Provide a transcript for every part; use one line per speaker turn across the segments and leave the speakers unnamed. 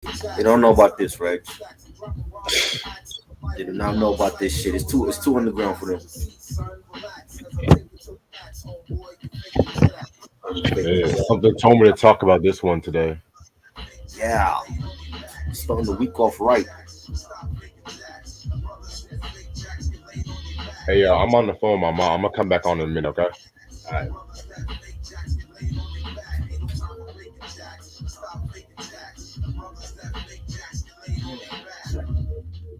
They don't know about this, right? They do not know about this shit. It's too underground for them. Fake
Yeah,
it.
something told me to talk about this one today.
Yeah, starting the week off right.
Hey, I'm on the phone, with my mom. I'm gonna come back on in a minute, okay?
All right.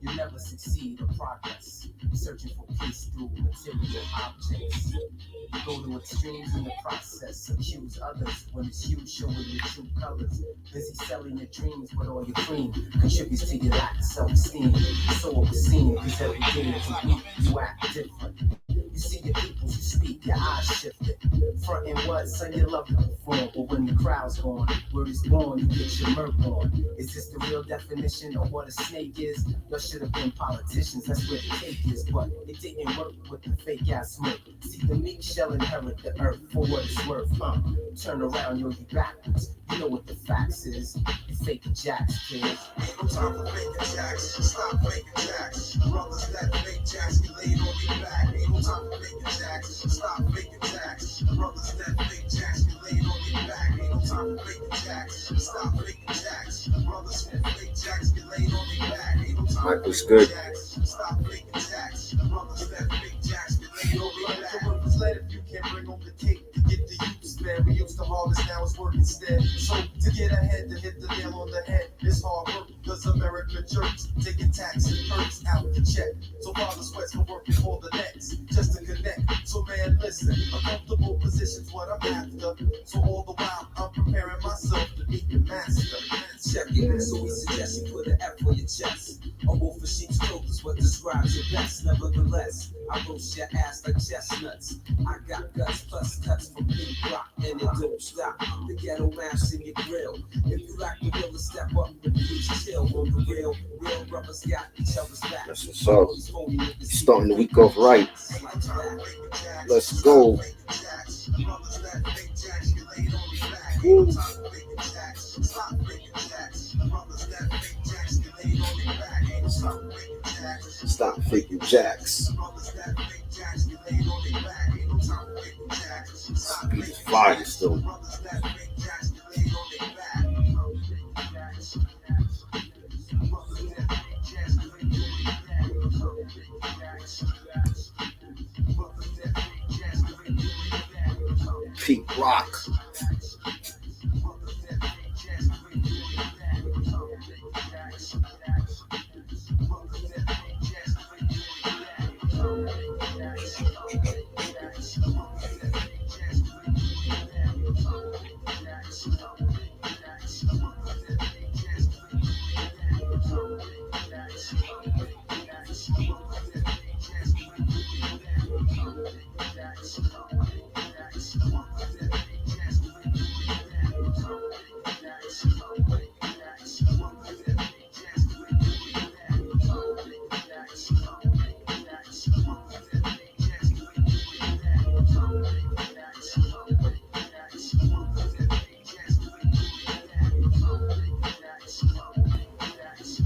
You never succeed or progress. Searching for peace through material objects. Go to extremes in the process. Accuse others when it's you showing your true colors. Busy selling your dreams, but all your cream contributes to your lack of self-esteem. So it was seen, cause every day of the week you act different. You see your people, you speak, your eyes shifted. Frontin' what, son, you love to perform. But when the crowd's gone, word is born, you get your murk on. Is this the real definition of what a snake is? Y'all should have been politicians, that's where the cake is. But it didn't work with the fake ass smirk. See, the meek shall inherit the earth for what it's worth. Turn around, you'll be backwards. You know what the facts is. You faking jacks, kids. Ain't no time for faking jacks. Stop faking jacks. Brothers that fake jacks, you laid on your back. Ain't no time for faking jacks. Stop faking jacks. Brothers that fake jacks, you laid on your back. Ain't no time for faking jacks. Stop faking jacks. Brothers that fake jacks, you laid on your back. Ain't no time
Mike
for
was
faking
good.
jacks. Stop faking jacks. Brothers that fake jacks, you laid on your back. The work was let if you can't bring home the cake to get the use, man. We used to harvest, now it's work instead. So to get ahead, to hit the nail on the head, it's hard work, cause America jerks, taking tax and perks out the check. So father sweats for working for the next, just to connect. So man, listen, a comfortable position's what I'm after. So all the while, I'm preparing myself to meet the master. Check it, so we suggest you put an F on your chest. A wolf in sheep's clothing is what describes your best. Nevertheless, I roast your ass like chestnuts. I got guts plus cuts from Pink Rock, and it don't stop. The ghetto mash in your grill. If you lack the will to step up, then please chill on the real. Real brothers got each other's back.
That's what's up. Starting the week off right. Let's go. Woo. Stop faking jacks. Beat is fire still. Pete Rock.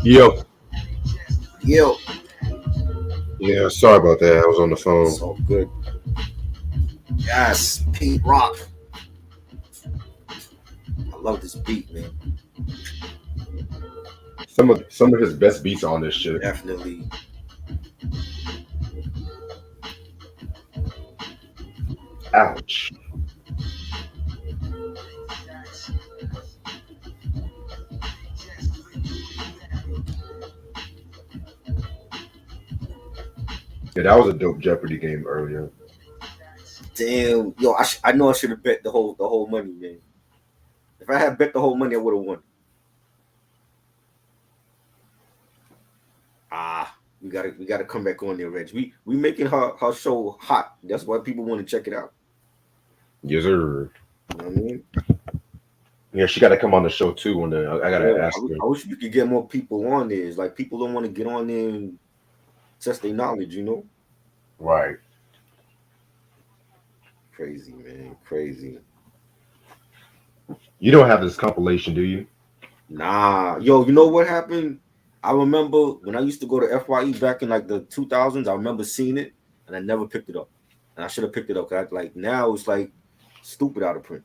Yo,
Yo.
yeah, sorry about that. I was on the phone.
It's all good. Yes, Pete Rock. I love this beat, man.
Some of his best beats on this shit.
Definitely.
Ouch. Yeah, that was a dope Jeopardy game earlier.
Damn. Yo, I know I should have bet the whole money, man. If I had bet the whole money, I would have won. Ah, we gotta come back on there, Reg. We making her show hot. That's why people want to check it out.
Yes, sir.
You know what I mean?
Yeah, she got to come on the show too. When I gotta
Yeah,
ask her.
I wish we could get more people on there. It's like people don't want to get on there and test their knowledge, you know?
Right.
Crazy, man. Crazy.
You don't have this compilation, do you?
Nah, yo, you know what happened? I remember when I used to go to FYE back in like the 2000s. I remember seeing it, and I never picked it up. And I should have picked it up. 'Cause like now it's like stupid out of print.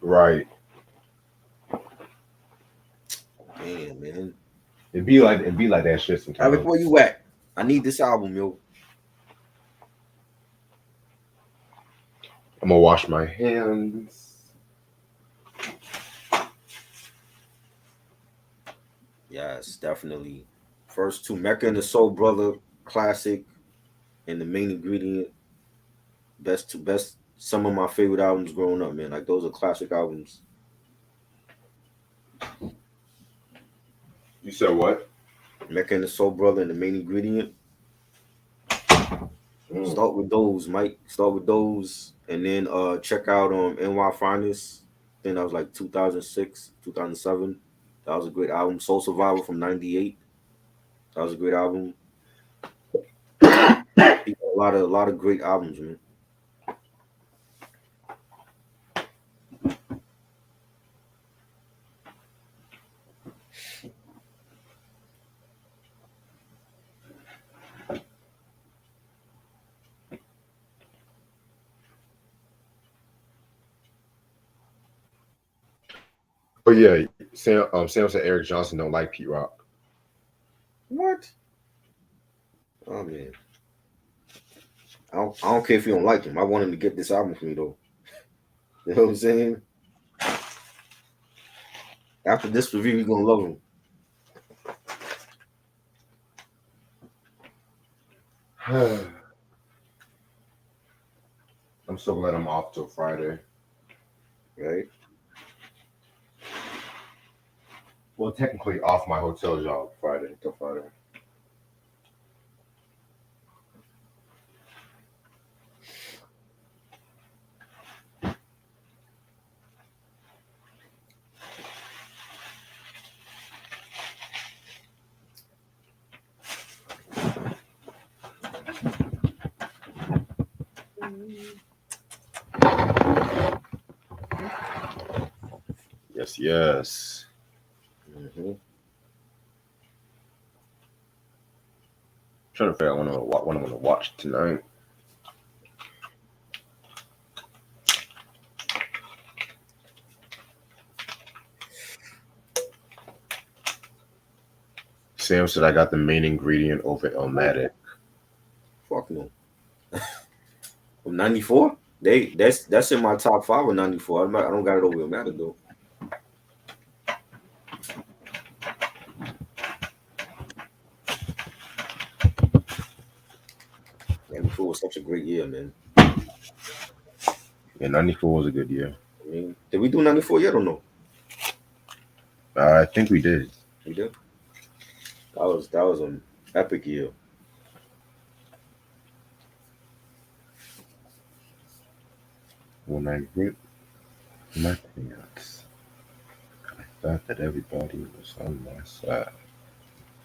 Right.
Damn, man.
It'd be like that shit
Alec,
sometimes.
where you at? I need this album, yo.
I'm gonna wash my hands.
Yes, definitely. First two, Mecca and the Soul Brother, classic, and the main ingredient. Best. Some of my favorite albums growing up, man. Like those are classic albums.
You said what?
Mecca and the Soul Brother and the main ingredient.
Mm.
Start with those, Mike. Start with those, and then check out NY Finest. I think that was like 2006, 2007. That was a great album. Soul Survivor from '98. That was a great album. A lot of great albums, man.
But yeah, Sam said Eric Johnson don't like Pete Rock.
What? Oh man, I don't care if you don't like him. I want him to get this album for me though. You know what I'm saying? After this review, you're gonna love him.
I'm so glad I'm off till Friday.
Right?
Well, technically off my hotel job Friday till Friday. Yes, yes.
Mm-hmm.
Trying to figure out what I'm gonna watch tonight. Sam said I got the main ingredient over Illmatic.
Fuck no. From '94, that's in my top 5 of '94. I don't got it over Illmatic though. '94 was such a great year, man.
Yeah, 94 was a good year.
I mean, did we do '94 yet or no?
I think we did.
We did. That was an epic year.
When I ripped my pants, I thought that everybody was on my side.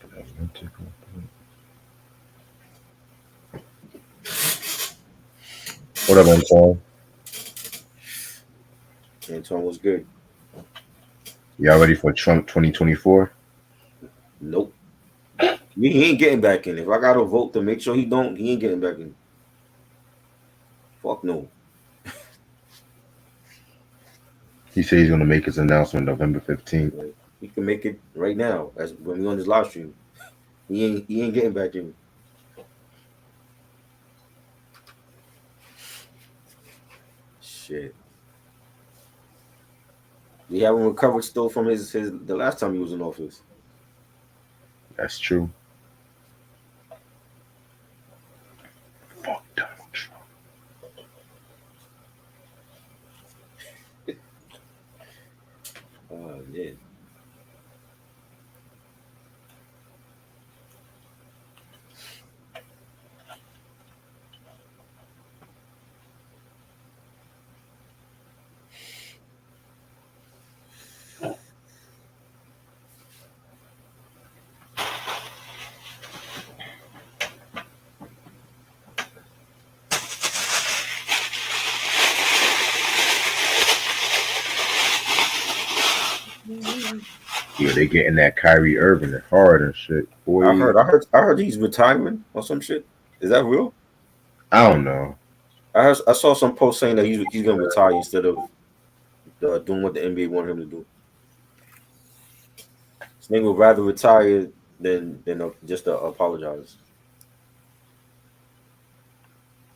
But I went to go. What up, Antoine?
Antoine was good.
Y'all ready for Trump 2024?
Nope. He ain't getting back in. If I got to vote to make sure he ain't getting back in. Fuck no.
He said he's going to make his announcement November 15th.
He can make it right now. As when we on this live stream. He ain't getting back in. Shit. We haven't recovered still from the last time he was in office.
That's true. Fuck Donald Trump.
Oh man.
Yeah, they getting that Kyrie Irving hard and shit. Boy,
I heard he's retiring or some shit. Is that real?
I don't know.
I saw some post saying that he's gonna retire instead of doing what the NBA want him to do. This nigga would rather retire than just apologize.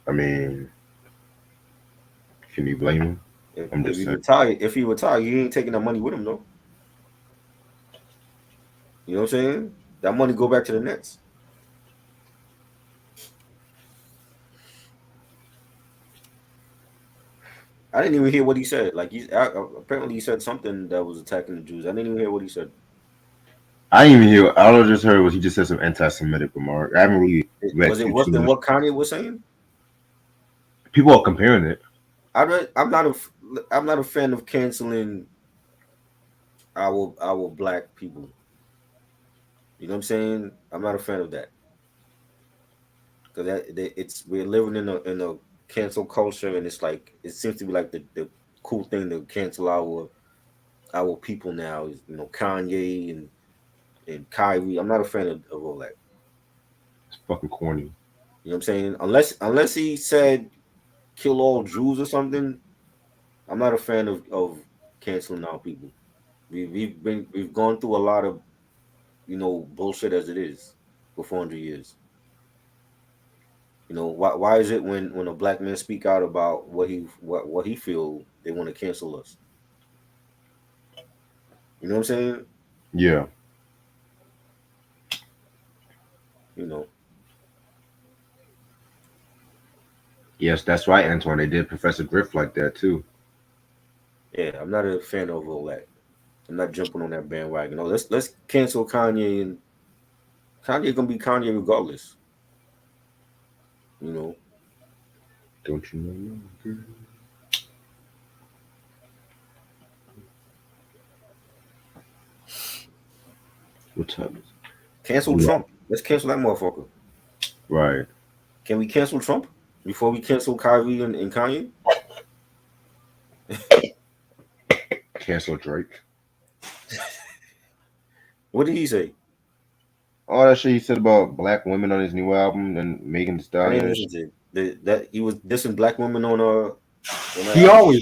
I mean, can you blame him? I'm
If
just
he
saying.
retire, he ain't taking that money with him though. You know what I'm saying? That money go back to the Nets. I didn't even hear what he said. Like apparently he said something that was attacking the Jews. I didn't even hear what he said.
I didn't even hear. All I just heard was he just said some anti-Semitic remark. I haven't really read
Was it
too
worse than
much.
what Kanye was saying?
People are comparing it.
I'm not a fan of canceling our black people. You know what I'm saying? I'm not a fan of that because we're living in a cancel culture, and it's like it seems to be like the cool thing to cancel our people now is Kanye and Kyrie. I'm not a fan of all that.
It's fucking corny.
You know what I'm saying? Unless he said kill all Jews or something, I'm not a fan of canceling our people. We've gone through a lot of bullshit as it is for 400 years. Why is it when a black man speak out about what he feel they want to cancel us? You know what I'm saying?
Yeah.
You know.
Yes, that's right, Antoine. They did Professor Griff like that too.
Yeah, I'm not a fan of all that. I'm not jumping on that bandwagon. No, let's cancel Kanye, and Kanye gonna be Kanye regardless. You know.
Don't you know? Girl? What time is it?
Cancel Trump. Let's cancel that motherfucker.
Right.
Can we cancel Trump before we cancel Kyrie and Kanye?
Cancel Drake.
What did he say?
All that shit he said about black women on his new album and Megan Thee
I didn't
Stallion.
listen to it. That he was dissing black women on that
He
album.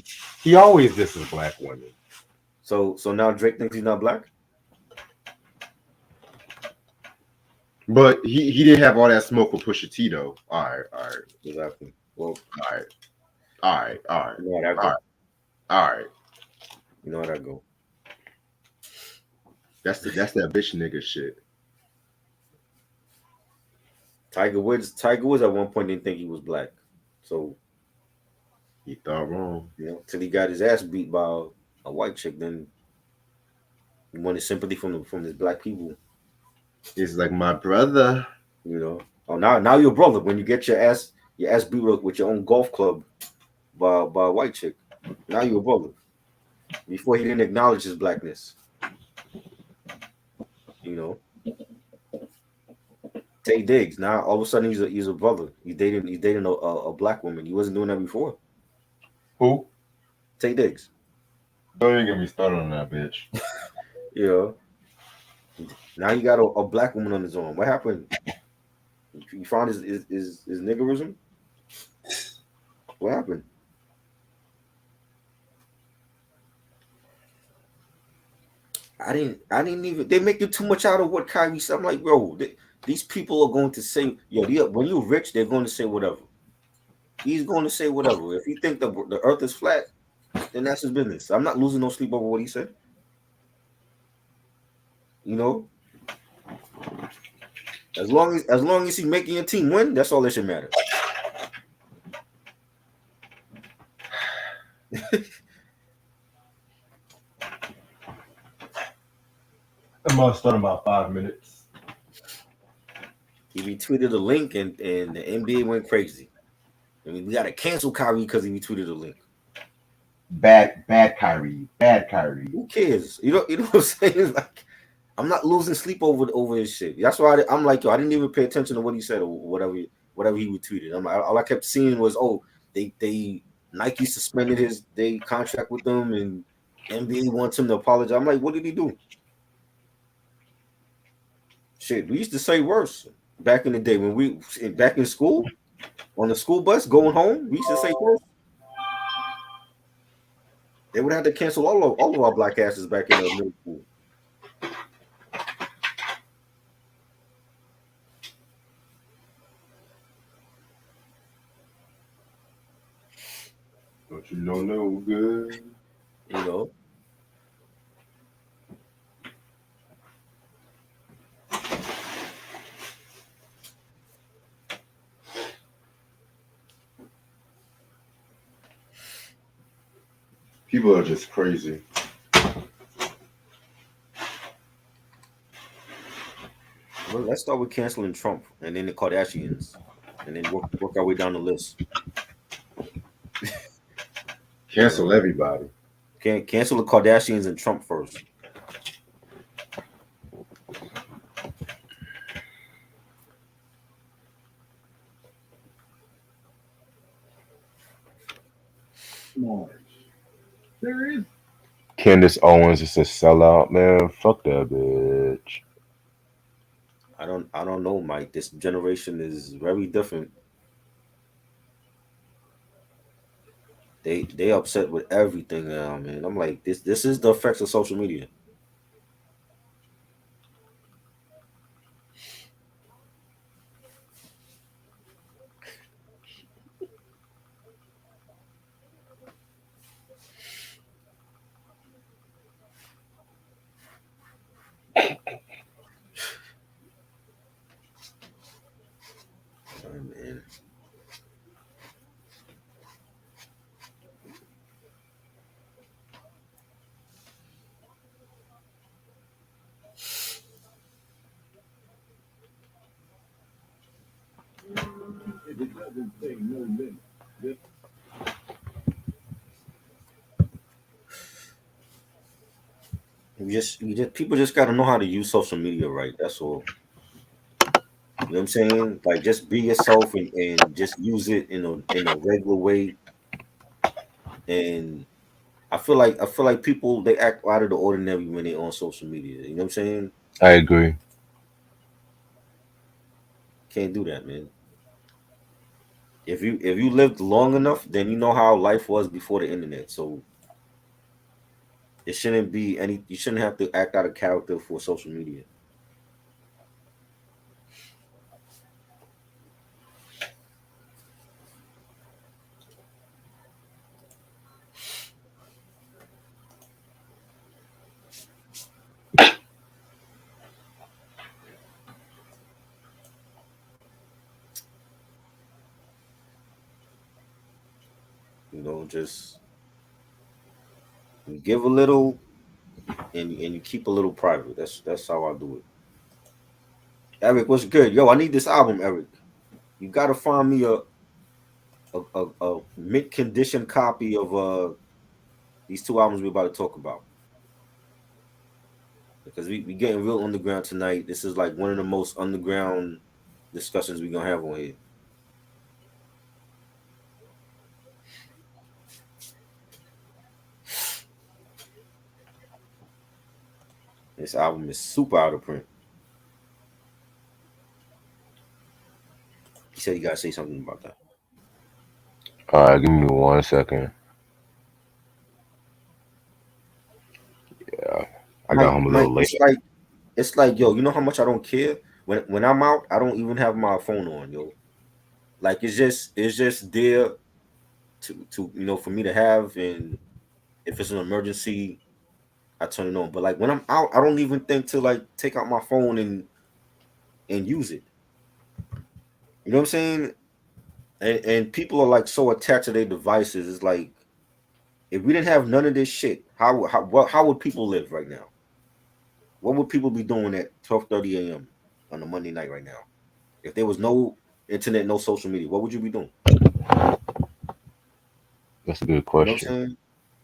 always disses black women.
So now Drake thinks he's not black?
But he didn't have all that smoke with Pusha T though. All right.
Exactly. Well,
All right.
you know how that go.
All right.
You know how that go.
That's that bitch nigga shit.
Tiger Woods at one point didn't think he was black. So
He thought wrong.
till he got his ass beat by a white chick, then he wanted sympathy from his black people.
He's like my brother.
Oh, now you're a brother when you get your ass beat with your own golf club by a white chick. Now you're a brother. Before he didn't acknowledge his blackness. Tay Diggs. Now all of a sudden he's a brother. He's dating a black woman. He wasn't doing that before.
Who?
Tay Diggs.
Don't even get me started on that bitch.
Now he got a black woman on his arm. What happened? You found his niggerism? What happened? I didn't even. They make too much out of what Kyrie said. I'm like, bro, these people are going to say, when you're rich, they're going to say whatever. He's going to say whatever. If you think the earth is flat, then that's his business. I'm not losing no sleep over what he said. As long as he's making your team win, that's all that should matter.
I'm gonna start in about 5 minutes.
He retweeted a link and the NBA went crazy. I mean, we gotta cancel Kyrie because he retweeted a link.
Bad Kyrie.
Who cares? You know what I'm saying? Like, I'm not losing sleep over this shit. That's why I'm like, I didn't even pay attention to what he said or whatever he retweeted. All I kept seeing was, they Nike suspended their contract with them and NBA wants him to apologize. I'm like, what did he do? Shit, we used to say worse back in the day when we back in school on the school bus going home. We used to say worse. They would have to cancel all of our black asses back in the middle school.
But you don't know good.
You know,
People are just crazy.
well, let's start with canceling Trump and then the Kardashians, and then work our way down the list. You know,
Cancel everybody.
can't cancel the Kardashians and Trump first.
Candace Owens is a sellout, man. Fuck that bitch.
I don't know, Mike. This generation is very different. They upset with everything now, man. I'm like, this is the effects of social media. Man. You just people just got to know how to use social media right. That's all. You know what I'm saying? Like just be yourself and just use it in a regular way. And I feel like people they act out of the ordinary when they on social media. You know what I'm saying?
I agree.
Can't do that, man. If you lived long enough, then you know how life was before the internet. So it shouldn't be any. You shouldn't have to act out of character for social media. Just you give a little and you keep a little private. That's how I do it. Eric, what's good? Yo, I need this album, Eric. You gotta find me a mint condition copy of these two albums we're about to talk about. Because we getting real underground tonight. This is like one of the most underground discussions we're gonna have on here. This album is super out of print. He said you gotta say something about that.
All right, give me 1 second. Yeah, I got home a
Mike,
little late.
it's like yo, you know how much I don't care when I'm out. I don't even have my phone on, yo. Like it's just there to for me to have, and if it's an emergency, I turn it on. But like when I'm out, I don't even think to like take out my phone and use it. You know what I'm saying? And people are like so attached to their devices. It's like if we didn't have none of this shit, how would people live right now? What would people be doing at 12:30 a.m. on a Monday night right now? If there was no internet, no social media, what would you be doing?
That's a good
You know what I'm
question.
saying?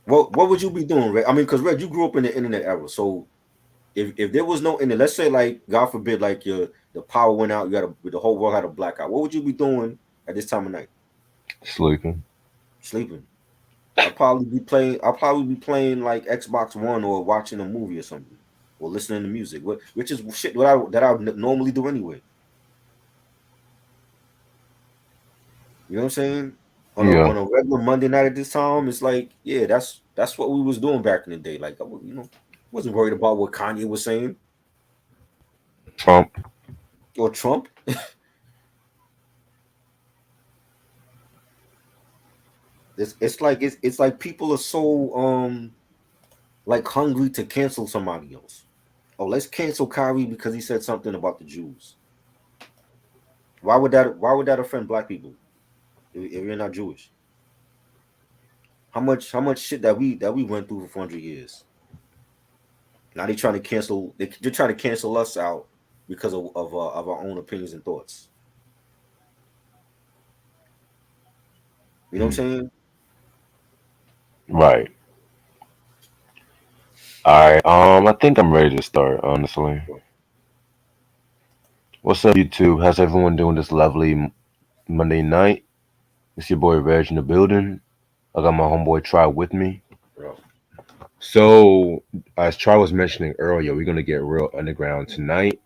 What would you be doing, Red? I mean, because Red, you grew up in the internet era, so if there was no internet, let's say like God forbid, like the power went out, the whole world had a blackout. What would you be doing at this time of night?
Sleeping.
Sleeping. I'll probably be playing like Xbox One or watching a movie or something. or listening to music, which is shit that I normally do anyway. You know what I'm saying?
Yeah.
On a regular Monday night at this time, it's like, yeah, that's what we was doing back in the day. Like, wasn't worried about what Kanye was saying
Trump.
or Trump. It's like people are so like hungry to cancel somebody else. Oh, let's cancel Kyrie because he said something about the Jews. Why would that offend black people if you're not Jewish? How much shit that we went through for 400 years. Now they're trying to cancel us out because of our own opinions and thoughts. You know what
Mm,
I'm saying?
right. All right. I think I'm ready to start. Honestly, what's up, YouTube? How's everyone doing this lovely Monday night? It's your boy Reg in the building. I got my homeboy Try with me.
Bro.
So, as Try was mentioning earlier, we're gonna get real underground tonight.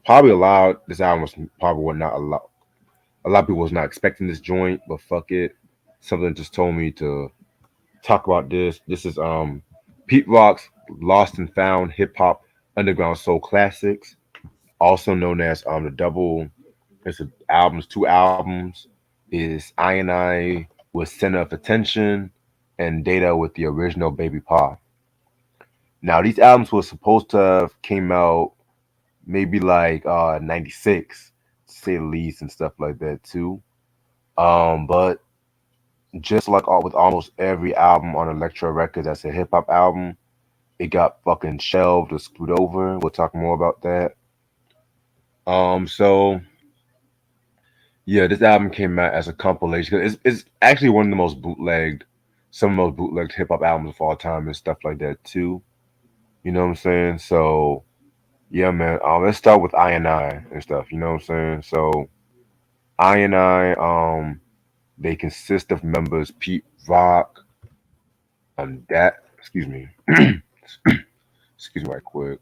Probably a lot. This album was probably what not a lot. A lot of people was not expecting this joint, but fuck it. Something just told me to talk about this. This is Pete Rock's Lost and Found Hip Hop Underground Soul Classics, also known as the double. It's two albums. Is I and I with Center of Attention and Data with the original Baby Pa. Now these albums were supposed to have came out maybe like 96 to say the least and stuff like that too. But just like all with almost every album on Electro Records that's a hip hop album, it got fucking shelved or screwed over. We'll talk more about that. So yeah, this album came out as a compilation. It's actually one of the most bootlegged, some of the most bootlegged hip hop albums of all time and stuff like that too. You know what I'm saying? So yeah, man. Let's start with I and I and stuff. You know what I'm saying? So I and I, they consist of members Pete Rock, that excuse me, excuse me right quick.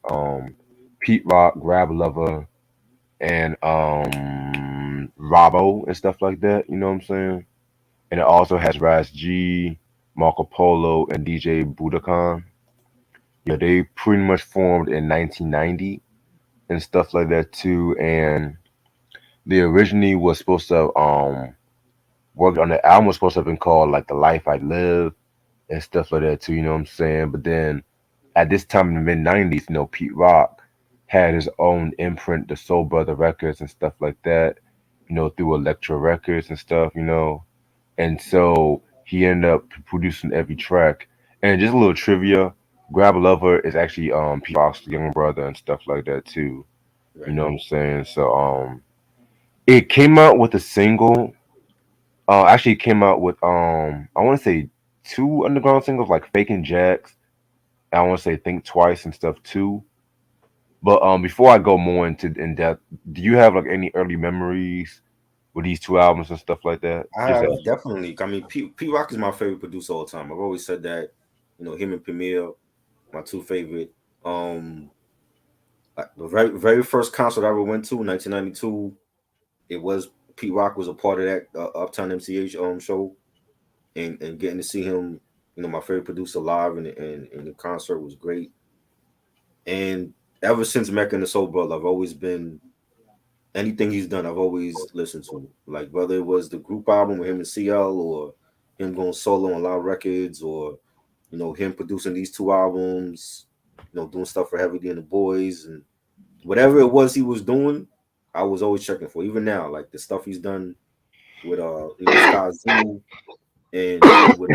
Pete Rock, Grab Lover, and Robbo and stuff like that. You know what I'm saying? And it also has Raz G, Marco Polo, and DJ Budokan. Yeah, they pretty much formed in 1990 and stuff like that too. And they originally was supposed to work on the album was supposed to have been called like The Life I Live and stuff like that too. You know what I'm saying? But then at this time in the mid 90s, Pete Rock had his own imprint, the Soul Brother Records and stuff like that. Through Electro Records and stuff. And so he ended up producing every track. And just a little trivia, Grab a Lover is actually Pete Rock's younger brother and stuff like that too. You
Right.
know what I'm saying? So it came out with a single. Actually it came out with I wanna say two underground singles like Faking Jacks. I wanna say Think Twice and stuff too. But before I go more into in depth, do you have like any early memories with these two albums and stuff like that?
I
Just
have definitely. I mean, P Rock is my favorite producer all the time. I've always said that. Him and Premier, my two favorite. Um, the very first concert I ever went to, 1992. It was Pete Rock was a part of that Uptown MCH show, and getting to see him, my favorite producer live, and the concert was great. And ever since Mecca and the Soul Brother, I've always been anything he's done. I've always listened to, like whether it was the group album with him and CL, or him going solo on Loud Records, or him producing these two albums, doing stuff for Heavy D and the Boys, and whatever it was he was doing, I was always checking for. Even now, like the stuff he's done with Sky Zoo, and with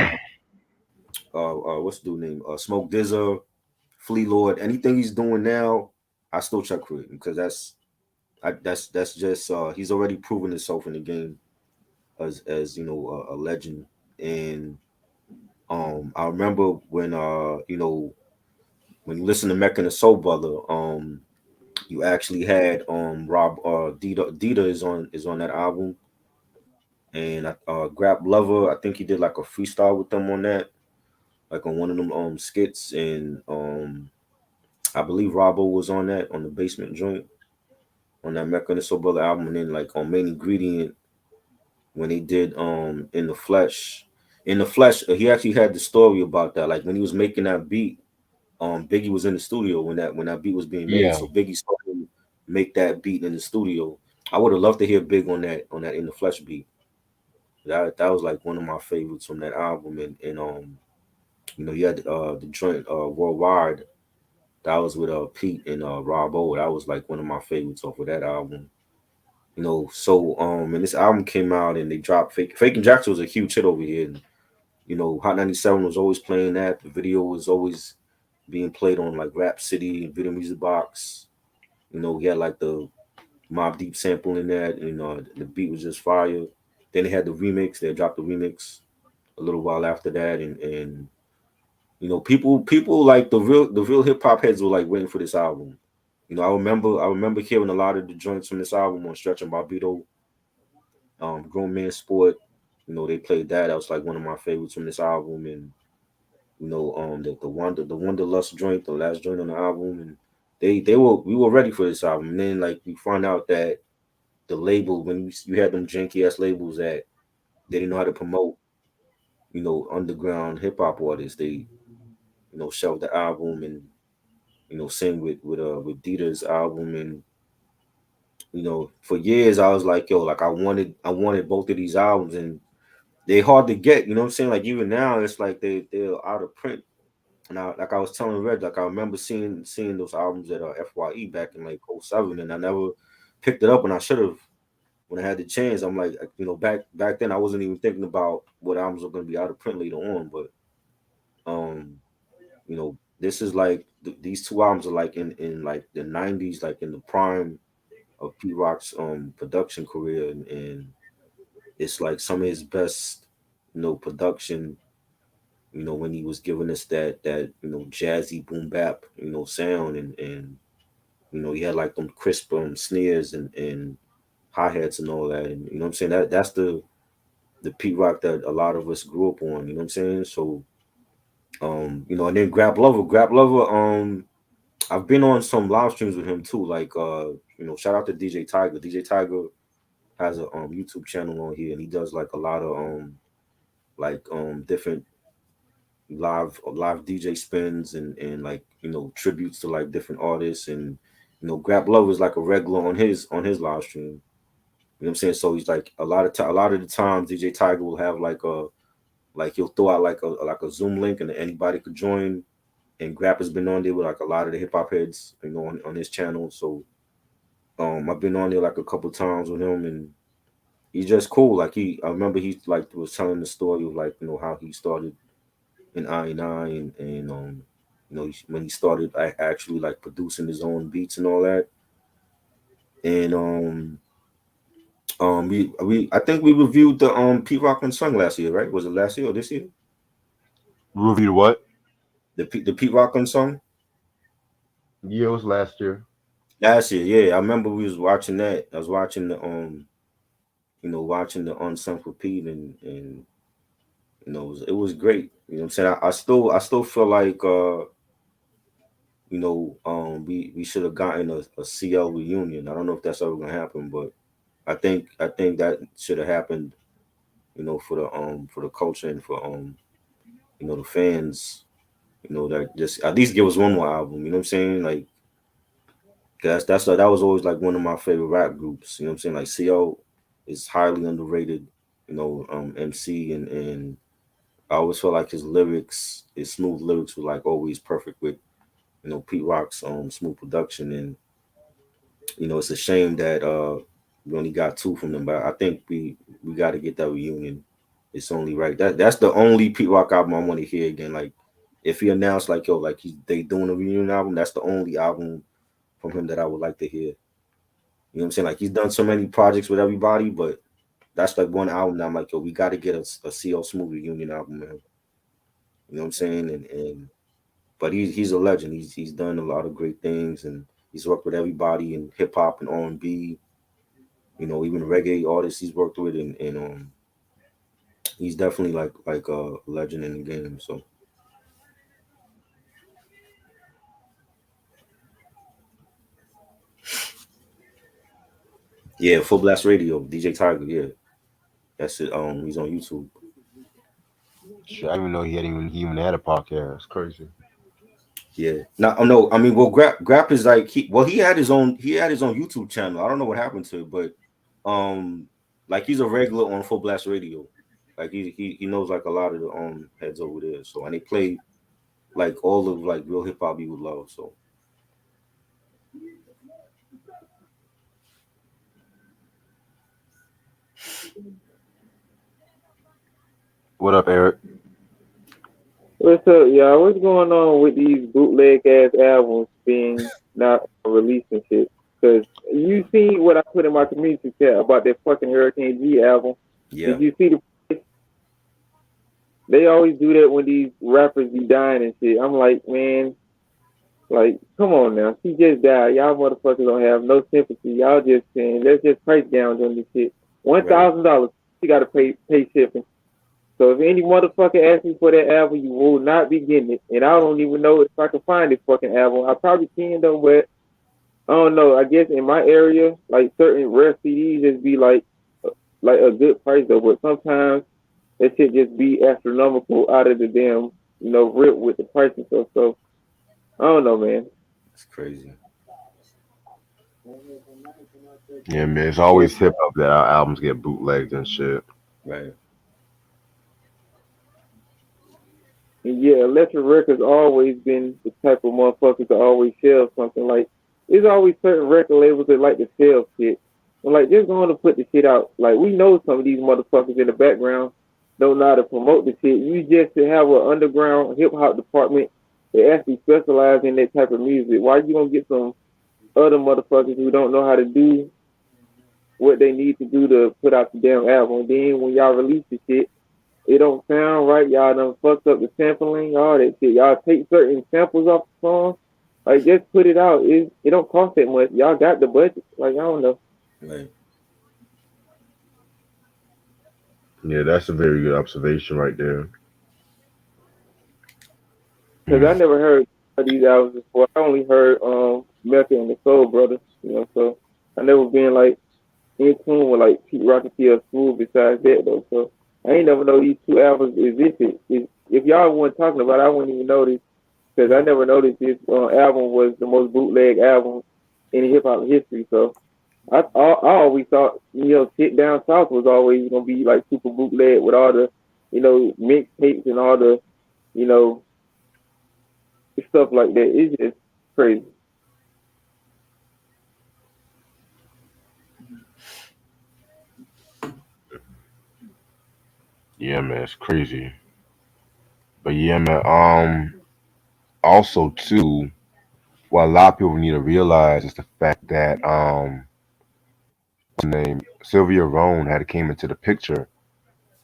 what's the dude name, Smoke Dizza, Flea Lord, anything he's doing now, I still check for it because that's just he's already proven himself in the game as a legend. And I remember when you listen to Mecca and the Soul Brother, you actually had Rob Dita is on that album, and Grab Lover, I think he did like a freestyle with them on that. like on one of them skits, and I believe Robbo was on that on the Basement joint on that Mecca and the Soul Brother album, and then like on Main Ingredient when they did in the flesh, he actually had the story about that. Like when he was making that beat, Biggie was in the studio when that beat was being made.
Yeah.
So Biggie started to make that beat in the studio. I would have loved to hear Big on that in the flesh beat. That was like one of my favorites from that album, and you know, you had the joint Worldwide. That was with Pete and Rob O. That was like one of my favorites off of that album. You know, so and this album came out and they dropped Fake and Jackson was a huge hit over here. And, you know, Hot 97 was always playing that. The video was always being played on like Rap City, Video Music Box. You know, we had like the Mob Deep sample in that, and the beat was just fire. Then they had the remix. They dropped the remix a little while after that, and you know, people like the real hip hop heads were like waiting for this album. You know, I remember hearing a lot of the joints from this album on Stretch and Barbito, Grown Man Sport. You know, they played that. That was like one of my favorites from this album, and you know, the Wanderlust joint, the last joint on the album, and we were ready for this album. And then like we found out that the label when you had them janky ass labels that they didn't know how to promote, you know, underground hip hop artists. They shelved the album, and same with Dieter's album. And for years I was like, yo, like I wanted both of these albums, and they hard to get. You know what I'm saying? Like even now, it's like they're out of print. And like I was telling Red, like I remember seeing those albums at FYE back in like '07, and I never picked it up, and I should have when I had the chance. I'm like, back then I wasn't even thinking about what albums were going to be out of print later on, but um, this is like these two albums are like in like the '90s, like in the prime of P Rock's production career, and it's like some of his best production. When he was giving us that jazzy boom bap sound, and he had like them crisp snares and hi hats and all that, and you know what I'm saying, that's the Pete Rock that a lot of us grew up on. You know what I'm saying? So and then Grab Lover, I've been on some live streams with him too. Like shout out to DJ Tiger. DJ Tiger has a YouTube channel on here, and he does like a lot of different live DJ spins, and like tributes to like different artists. And Grab Lover is like a regular on his live stream. You know what I'm saying? So he's like a lot of the times DJ Tiger will have like he'll throw out like a Zoom link, and anybody could join. And Grap has been on there with like a lot of the hip hop heads, on his channel. So I've been on there like a couple times with him, and he's just cool. Like I remember he like was telling the story of like how he started in I and when he started actually like producing his own beats and all that. And we I think we reviewed the Pete Rock Unsung last year, right? Was it last year or this year?
Reviewed what?
The Pete Rock Unsung
Yeah, it was last year.
last year. Yeah, I remember we was watching that. I was watching the watching the Unsung for Pete, and it was great. You know what I'm saying? I still feel like we should have gotten a CL reunion. I don't know if that's ever gonna happen, but I think that should have happened, for the culture and for the fans, that just at least give us one more album. You know what I'm saying? Like that was always like one of my favorite rap groups. You know what I'm saying? Like CL is highly underrated, MC, and I always felt like his smooth lyrics were like always perfect with Pete Rock's smooth production. And it's a shame that we only got two from them, but I think we got to get that reunion. It's only right. That's the only Pete Rock album I want to hear again. Like if he announced like yo, like they doing a reunion album, that's the only album from him that I would like to hear. You know what I'm saying? Like he's done so many projects with everybody, but that's like one album that I'm like, yo, we got to get a CL Smooth reunion album, man. You know what I'm saying? And but he's a legend. He's done a lot of great things, and he's worked with everybody in hip hop and R&B. Even reggae artists he's worked with, and he's definitely like a legend in the game. So Yeah, Full Blast Radio, DJ Tiger. Yeah, that's it. He's on YouTube.
Shit, I didn't even know he even had a podcast. It's crazy.
Yeah. Now, oh no, I mean, well, Grap is like he had his own YouTube channel. I don't know what happened to it, but like he's a regular on Full Blast Radio. Like he knows like a lot of the heads over there. So and they play like all of like real hip hop you would love. So
What up, Eric?
What's up, y'all? What's going on with these bootleg ass albums being not released and shit? Cause you see what I put in my community chat about that fucking Hurricane G album.
yeah,
Did you see they always do that when these rappers be dying and shit. I'm like, man, like, come on now. She just died. Y'all motherfuckers don't have no sympathy. Y'all just saying, let's just price down on this shit.
right,
$1,000. You gotta pay shipping. So if any motherfucker asks me for that album, you will not be getting it. And I don't even know if I can find this fucking album. I probably can though, but I don't know. I guess in my area, like certain rare CDs just be like a good price though. But sometimes that shit just be astronomical out of the damn, rip with the price and stuff. So I don't know, man.
it's crazy.
Yeah, man, it's always hip hop that our albums get bootlegged and shit.
Right,
And yeah, Electric Records always been the type of motherfuckers that always sell something. Like, there's always certain record labels that like to sell shit. And like, they're going to put the shit out. Like, we know some of these motherfuckers in the background don't know how to promote the shit. You just to have an underground hip hop department that actually specialize in that type of music. Why you gonna get some other motherfuckers who don't know how to do what they need to do to put out the damn album? Then when y'all release the shit, it don't sound right. Y'all done fucked up the sampling, all that shit. Y'all take certain samples off the song. Like, just put it out. It don't cost that much. Y'all got the budget. Like, I don't know.
right.
Yeah, that's a very good observation right there.
Because I
Mm.
never heard of these albums before. I only heard Mecca and the Soul Brothers, so I never been like in tune with like Pete Rockefeller or Smooth besides that though. So I ain't never know these two albums existed. If y'all weren't talking about it, I wouldn't even know this because I never noticed this album was the most bootleg album in hip hop history. So I always thought, Sit Down South was always gonna be like super bootleg with all the, mixtapes and all the, you know, stuff like that. It's just crazy.
Yeah, man, it's crazy. But yeah, man. Also too, what a lot of people need to realize is the fact that what's her name, Sylvia Rhone had came into the picture,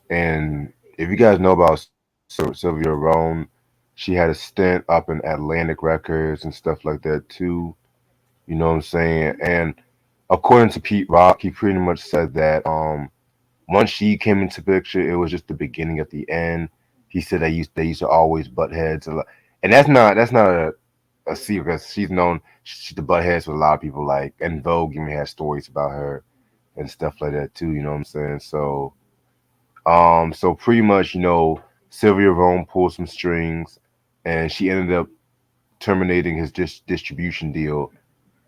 and if you guys know about Sylvia Rhone, she had a stint up in Atlantic Records and stuff like that too. You know what I'm saying? And according to Pete Rock, he pretty much said that once she came into picture, it was just the beginning of the end. He said they used to always butt heads, and that's not a secret. 'Cause she's known she's the butt heads with a lot of people. Like and Vogue even had stories about her and stuff like that too. You know what I'm saying? So pretty much, Sylvia Rome pulled some strings, and she ended up terminating his distribution deal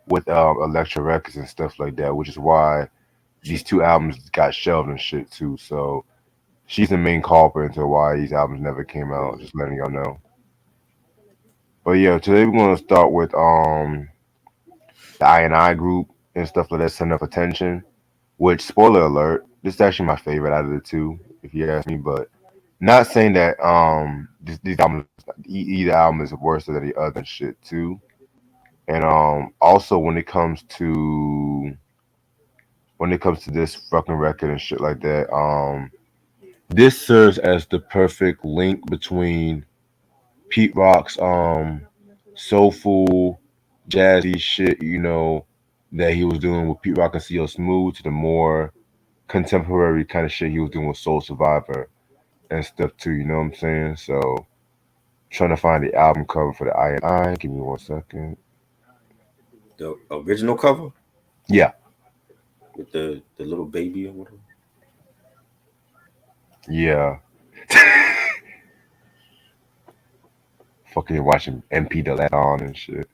with Elektra Records and stuff like that, which is why these two albums got shelved and shit too. So she's the main culprit into why these albums never came out. Just letting y'all know. But yeah, today we're gonna start with the I group and stuff like that. Send Enough Attention. Which spoiler alert, this is actually my favorite out of the two, if you ask me. But not saying that these albums, either album is worse than the other and shit too. And also when it comes to this fucking record and shit like that, this serves as the perfect link between Pete Rock's soulful, jazzy shit, that he was doing with Pete Rock and CL Smooth to the more contemporary kind of shit he was doing with Soul Survivor and stuff too, you know what I'm saying? So trying to find the album cover for the I. Give me 1 second.
The original cover.
Yeah.
with the little baby or whatever.
Yeah. Fucking watching MP the last on and shit.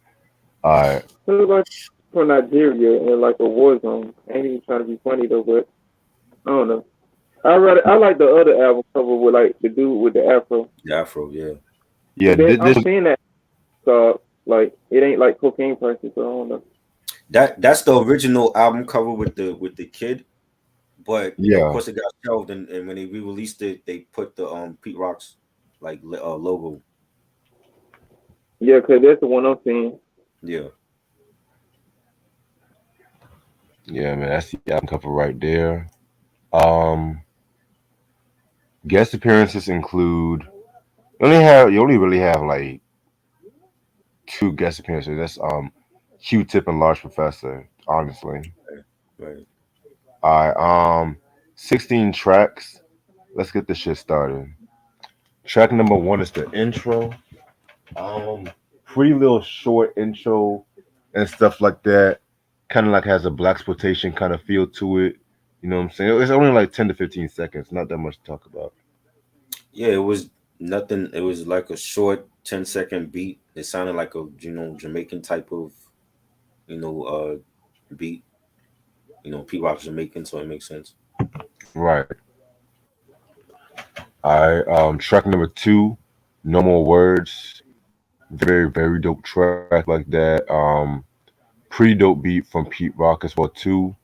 Alright.
It look like from Nigeria and like a war zone. I ain't even trying to be funny though, but I don't know. I like the other album cover with like the dude with the afro.
The Afro, yeah.
Yeah,
But then I'm
this
seeing that like it ain't like cocaine prices, so I don't know.
That's the original album cover with the kid, but of
yeah.
course it got shelved, and when they re-released it, they put the Pete Rock's like logo.
Yeah, 'cause that's the one I'm seeing.
Yeah,
Yeah, man, that's the album cover right there. Um Guest appearances include you only really have like two guest appearances. That's Q Tip and Large Professor, honestly.
right.
Alright, 16 tracks. Let's get this shit started. Track number one is the intro. Um, Pretty little short intro and stuff like that. Kind of like has a black exploitation kind of feel to it. You know what I'm saying? It's only like 10 to 15 seconds. Not that much to talk about.
Yeah, it was nothing. It was like a short 10-second beat. It sounded like a Jamaican type of you know beat. Pete Rock's Jamaican, so it makes sense.
Right. All right. Track number two, No More Words. Very, very dope track like that. Pretty dope beat from Pete Rock as well too.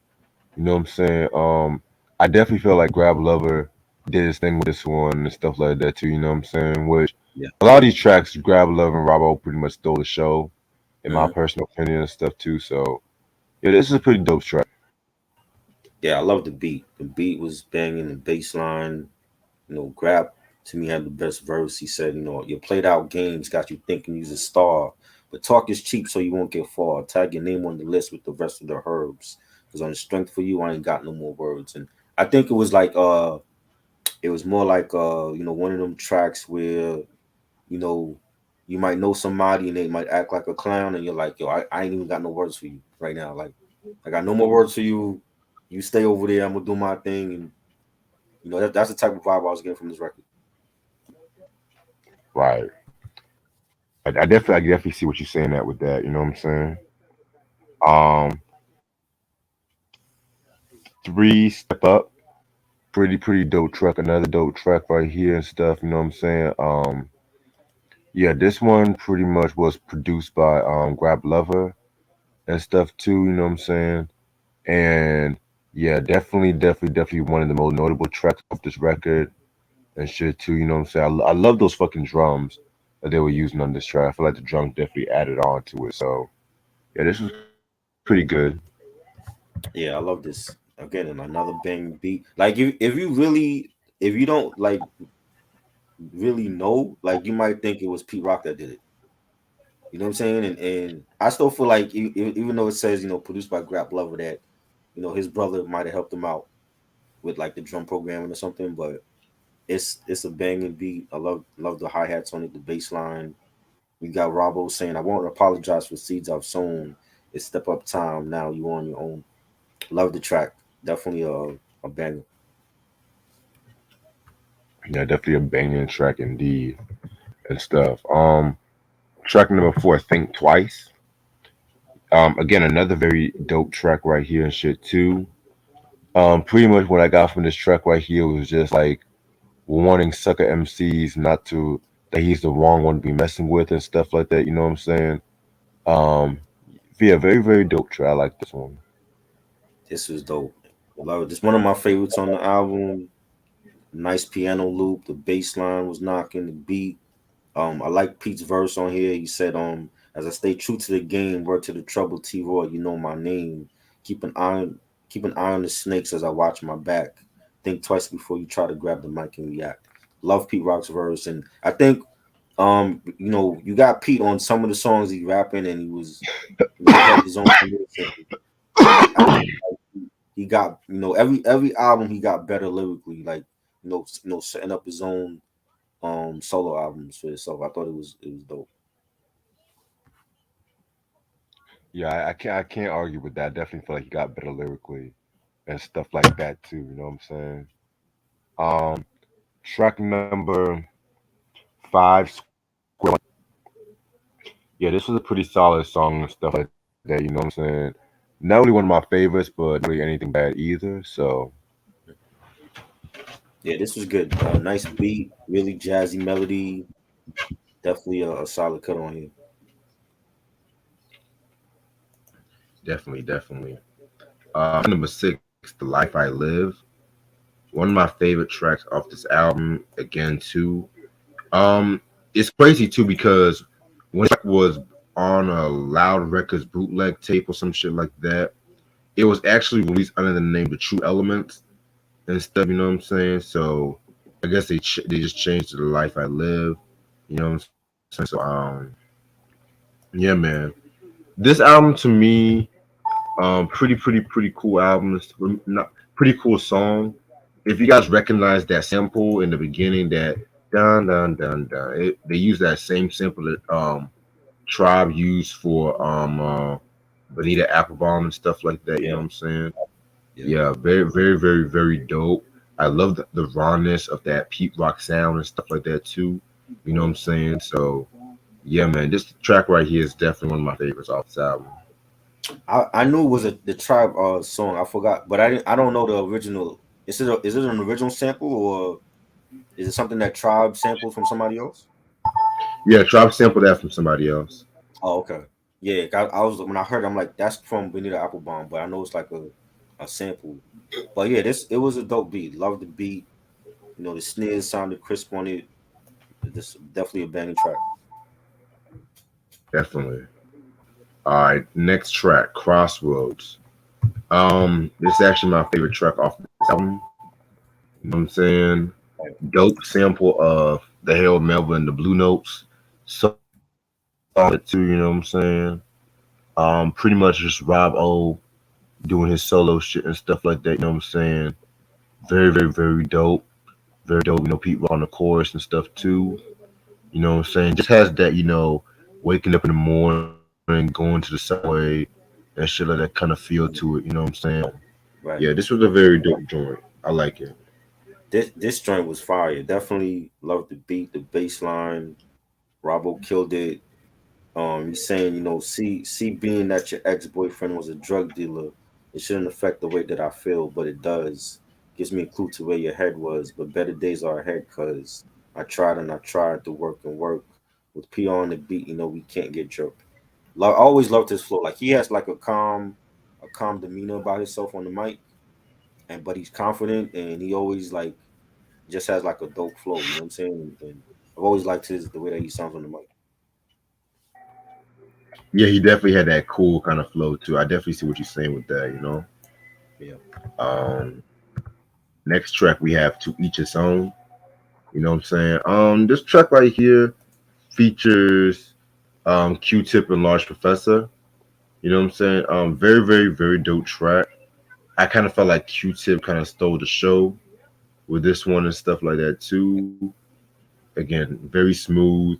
You know what I'm saying? I definitely feel like Grab Lover did his thing with this one and stuff like that too. You know what I'm saying? Which
Yeah.
a lot of these tracks, Grab Love and Robbo pretty much stole the show, in my
Mhm.
personal opinion and stuff too. So yeah, this is a pretty dope track.
Yeah, I love the beat. The beat was banging. The bass line, Grab to me had the best verse. He said, your played out games got you thinking you's a star, but talk is cheap so you won't get far. Tag your name on the list with the rest of the herbs, because on the strength for you, I ain't got no more words. And I think it was more like one of them tracks where you know you might know somebody and they might act like a clown, and you're like, yo, I ain't even got no words for you right now. Like, I got no more words for you. You stay over there. I'm gonna do my thing, and that's the type of vibe I was getting from this record.
Right. I definitely see what you're saying at with that. You know what I'm saying? Um, Three Step Up. Pretty dope track. Another dope track right here and stuff. You know what I'm saying? Yeah, this one pretty much was produced by Grab Lover and stuff too. You know what I'm saying? And yeah, definitely one of the most notable tracks of this record and shit too. You know what I'm saying? I love those fucking drums that they were using on this track. I feel like the drums definitely added on to it. So yeah, this was pretty good.
Yeah, I love this. Again, and another bang beat. Like, if you don't like really know, like, you might think it was Pete Rock that did it. You know what I'm saying? And I still feel like even though it says produced by Grap Lover, that his brother might have helped him out with like the drum programming or something. But it's a banging beat. I love the hi hats on it, the bass line. We got Robbo saying, "I won't apologize for seeds I've sown. It's step up time now. You on your own." Love the track. Definitely a banger.
Yeah, definitely a banging track indeed and stuff. Track number four, Think Twice. Again, another very dope track right here and shit too. Pretty much what I got from this track right here was just like warning sucker MCs not to that he's the wrong one to be messing with and stuff like that. You know what I'm saying? Um, yeah, very dope track. I like this one.
This was dope. Love it. This one of my favorites on the album. Nice piano loop. The bass line was knocking the beat. I like Pete's verse on here. He said, as I stay true to the game, word to the trouble, T Roy, you know my name. Keep an eye on keep an eye on the snakes as I watch my back. Think twice before you try to grab the mic and react. Love Pete Rock's verse. And I think you got Pete on some of the songs he rapping, and he had his own lyrics. And I think he got every album he got better lyrically, like setting up his own solo albums for himself. I thought it was dope.
Yeah, I can't argue with that. I definitely feel like he got better lyrically. and stuff like that too. You know what I'm saying? Um, Track number 5, yeah, this was a pretty solid song and stuff like that. You know what I'm saying? Not only one of my favorites, but not really anything bad either. So
Yeah, this was good. Nice beat, really jazzy melody. Definitely a solid cut on here.
definitely, definitely. Number 6, "The Life I Live." One of my favorite tracks off this album. Again, too. Um, it's crazy too because when it was on a Loud Records bootleg tape or some shit like that, it was actually released under the name The True Elements and stuff. You know what I'm saying? So I guess they just changed to The Life I Live. You know what I'm saying? So yeah, man. This album to me, pretty cool album. It's not pretty cool song. If you guys recognize that sample in the beginning, that dun dun dun dun, they use that same sample that Tribe used for Bonita Applebaum and stuff like that. You know
Yeah,
what I'm saying?
yeah.
Yeah, very dope. I love the rawness of that Pete Rock sound and stuff like that too. You know what I'm saying? So yeah, man, this track right here is definitely one of my favorites off this album.
I knew it was the Tribe song. I forgot, but I don't know the original. Is it an original sample or is it something that Tribe sampled from somebody else?
Yeah, Tribe sampled that from somebody else.
Oh, okay. Yeah, I was when I heard it, I'm like, that's from Benita Applebaum, but I know it's like a sample. But yeah, this it was a dope beat. Love the beat. You know, the snares sounded crisp on it. This definitely a banging track.
Definitely. All right, next track, Crossroads. This is actually my favorite track off this album. You know what I'm saying? Dope sample of the Harold Melvin, the Blue Notes. Solid too, you know what I'm saying? Pretty much just Rob O doing his solo shit and stuff like that, you know what I'm saying? Very dope. Very dope, you know, Pete Rock on the chorus and stuff too. You know what I'm saying? Just has that, waking up in the morning, going to the subway and shit like that kind of feel to it, you know what I'm saying?
Right.
Yeah, this was a very dope joint. I like it.
This joint was fire. Definitely loved the beat, the bass line. Robbo killed it. He's saying, see, being that your ex boyfriend was a drug dealer, it shouldn't affect the way that I feel, but it does. Gives me a clue to where your head was, but better days are ahead, cause I tried to work and work. With P on the beat, we can't get jerked. I always loved his flow. Like he has like a calm demeanor about himself on the mic, and but he's confident and he always like just has like a dope flow. You know what I'm saying? And I've always liked the way that he sounds on the mic.
Yeah, he definitely had that cool kind of flow too. I definitely see what you're saying with that.
Yeah.
Um, Next track we have To Each His Own. You know what I'm saying? This track right here features Q-Tip and Large Professor. You know what I'm saying? Very dope track. I kind of felt like Q-Tip kind of stole the show with this one and stuff like that too. Again, very smooth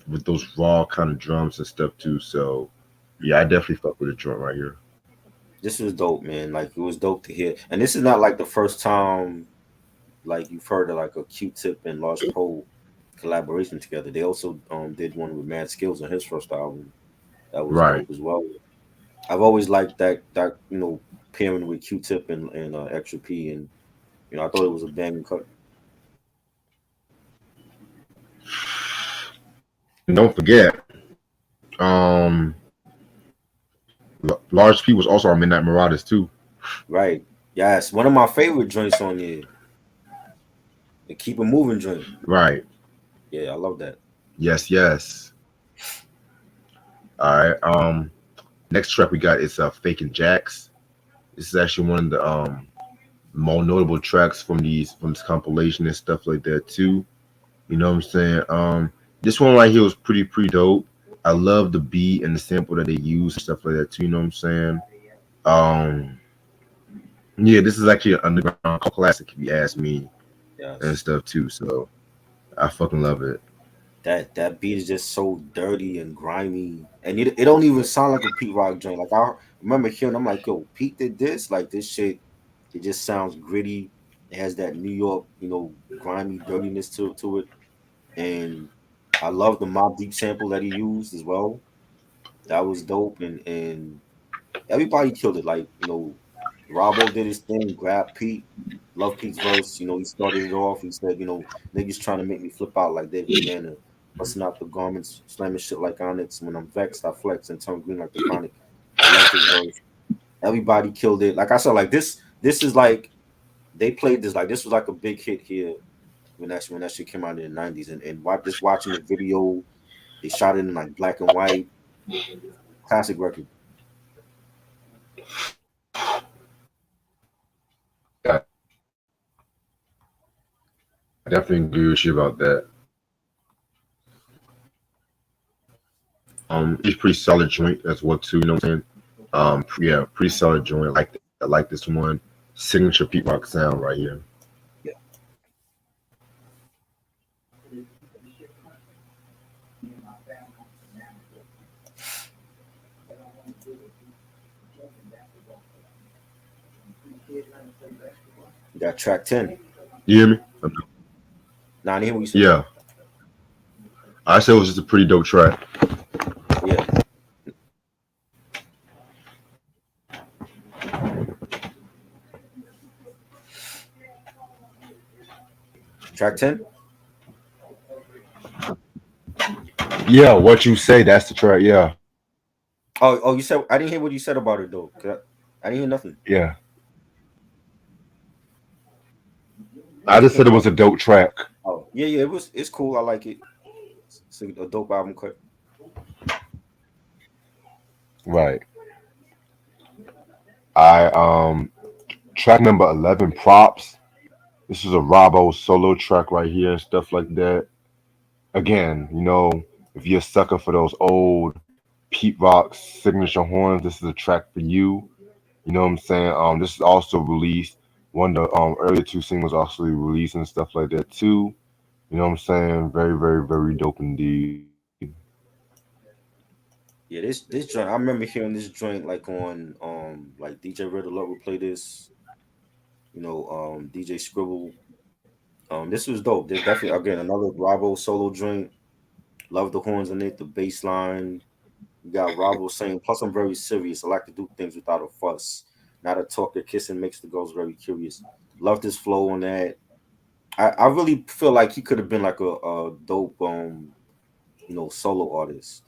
with those raw kind of drums and stuff too. So yeah, I definitely fuck with the joint right here.
This was dope, man. Like it was dope to hear. And this is not like the first time like you've heard of like a Q-Tip and Lost Pro collaboration together. They also did one with Mad Skills on his first album. That was
Right.
dope as well. I've always liked that pairing with Q-Tip and Extra P, and I thought it was a banging cut.
And don't forget, um, Large P was also on Midnight Marauders too.
Right. Yes, one of my favorite joints on here. The Keep It Moving joint.
Right.
Yeah, I love that.
Yes. All right. Next track we got is Faking Jacks. This is actually one of the more notable tracks from this compilation and stuff like that too. You know what I'm saying? This one right here was pretty dope. I love the beat and the sample that they use and stuff like that too. You know what I'm saying? Um, yeah, this is actually an underground classic if you ask me and
Yes.
stuff too. So I fucking love it.
That beat is just so dirty and grimy, and it don't even sound like a Pete Rock joint. Like I remember hearing, I'm like, yo, Pete did this. Like this shit It just sounds gritty. It has that New York, grimy dirtiness to it. And I love the Mob Deep sample that he used as well. That was dope. And everybody killed it. Like, Robbo did his thing, grabbed Pete. Love Pete's verse. He started it off. He said, niggas trying to make me flip out like David Banner, busting out the garments, slamming shit like Onyx. When I'm vexed, I flex and turn green like the chronic. I love his verse. Everybody killed it. Like I said, like this is like they played this like this was like a big hit here when that shit came out in the 90s. And just watching the video, they shot it in like black and white. Classic record.
I definitely agree with you about that. It's pretty solid joint as well too. You know what I'm saying? Yeah, pretty solid joint. I like this one. Signature Pete Rock sound right here.
Yeah. You got track 10.
You hear me?
Nah, I didn't hear what you said.
Yeah. I said it was just a pretty dope track.
Yeah. Track 10?
Yeah, what you say, that's the track. Yeah.
Oh, you said I didn't hear what you said about it though. 'Cause I didn't hear nothing.
Yeah. I just said it was a dope track.
Oh, yeah, it's cool. I like it. It's a dope album cut.
Right. Track number 11, Props. This is a Robbo solo track right here and stuff like that. Again, if you're a sucker for those old Pete Rock signature horns, this is a track for you. You know what I'm saying? This is also released. One of the earlier two singles also released and stuff like that too. You know what I'm saying? Very, very, very dope indeed.
Yeah, this joint. I remember hearing this joint like on like DJ Red Alert would play this. DJ Scribble. This was dope. There's definitely again another Robbo solo joint. Love the horns in it, the bass line. You got Robbo saying, plus I'm very serious. I like to do things without a fuss. Not a talker, kissing makes the girls very curious. Love this flow on that. I really feel like he could have been like a dope solo artist.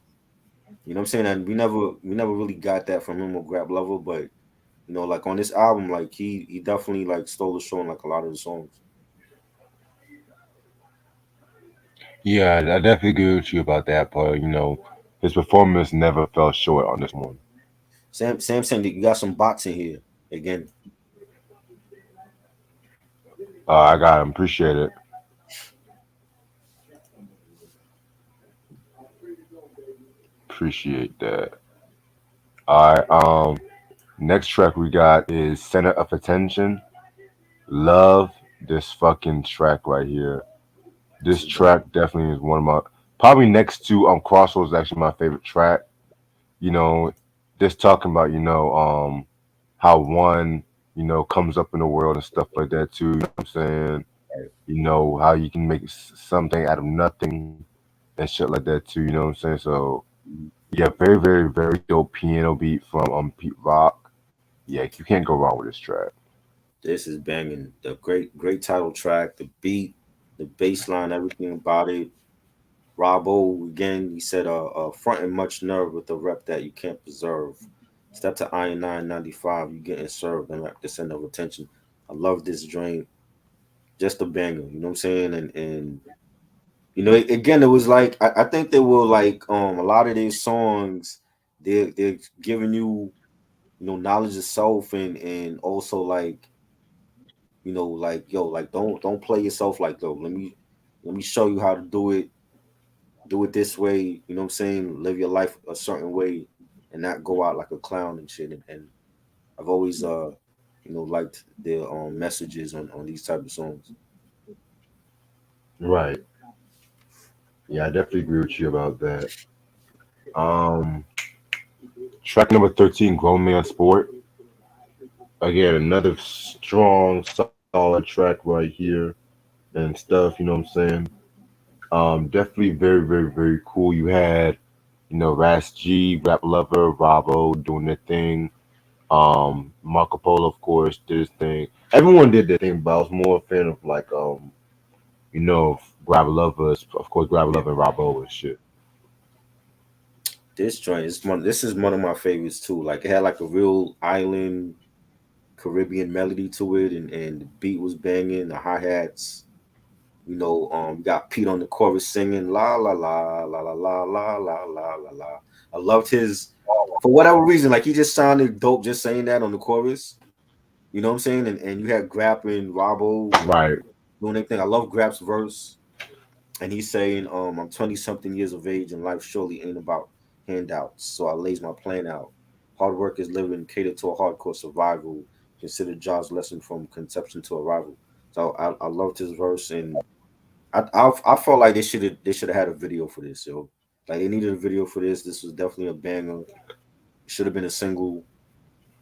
You know what I'm saying? And we never really got that from him or Grab Level, but like on this album, like he definitely like stole the show in like a lot of the songs.
Yeah, I definitely agree with you about that, but his performance never fell short on this one.
Sam saying that you got some bots in here again.
I got him. Appreciate it. Appreciate that. All right. Next track we got is Center of Attention. Love this fucking track right here. This track definitely is one of my probably next to Crossroads is actually my favorite track. Just talking about how one comes up in the world and stuff like that too. You know what I'm saying? How you can make something out of nothing and shit like that too. You know what I'm saying? So yeah, very, very, very dope piano beat from Pete Rock. Yeah, you can't go wrong with this track.
This is banging. The great title track, the beat, the bass line, everything about it. Robbo again, he said, front and much nerve with a rep that you can't preserve. Step to Iron 995, you getting served and like the center of attention. I love this joint. Just a banger, you know what I'm saying? And again, it was like I think they were like a lot of these songs, they're giving you, knowledge of self and also like, like yo, like don't play yourself like though. Let me show you how to do it this way, you know what I'm saying? Live your life a certain way and not go out like a clown and shit. And I've always liked their messages on these type of songs.
Right. Yeah, I definitely agree with you about that. Um, Track number 13, Grown Man Sport. Again, another strong, solid track right here and stuff. You know what I'm saying? Definitely very, very, very cool. You had, Ras G, Rap Lover, Rabo doing their thing. Marco Polo, of course, did his thing. Everyone did their thing, but I was more a fan of like, you know, Grab Lovers, of course, Grab
Yeah,
Lover and Rabo and shit.
this joint is one. This is one of my favorites too. Like it had like a real island Caribbean melody to it, and the beat was banging. The hi hats. You got Pete on the chorus singing la la la la la la la la la la la. I loved his for whatever reason. Like he just sounded dope just saying that on the chorus. You know what I'm saying? And you had Grap and Robbo
Right.
doing their thing. I love Grap's verse. And he's saying, I'm 20 something years of age and life surely ain't about handouts. So I lays my plan out. Hard work is living, catered to a hardcore survival. Consider Jaw's lesson from conception to arrival. So I loved his verse, and I felt like they should have had a video for this, yo. Like they needed a video for this. This was definitely a banger. It should have been a single,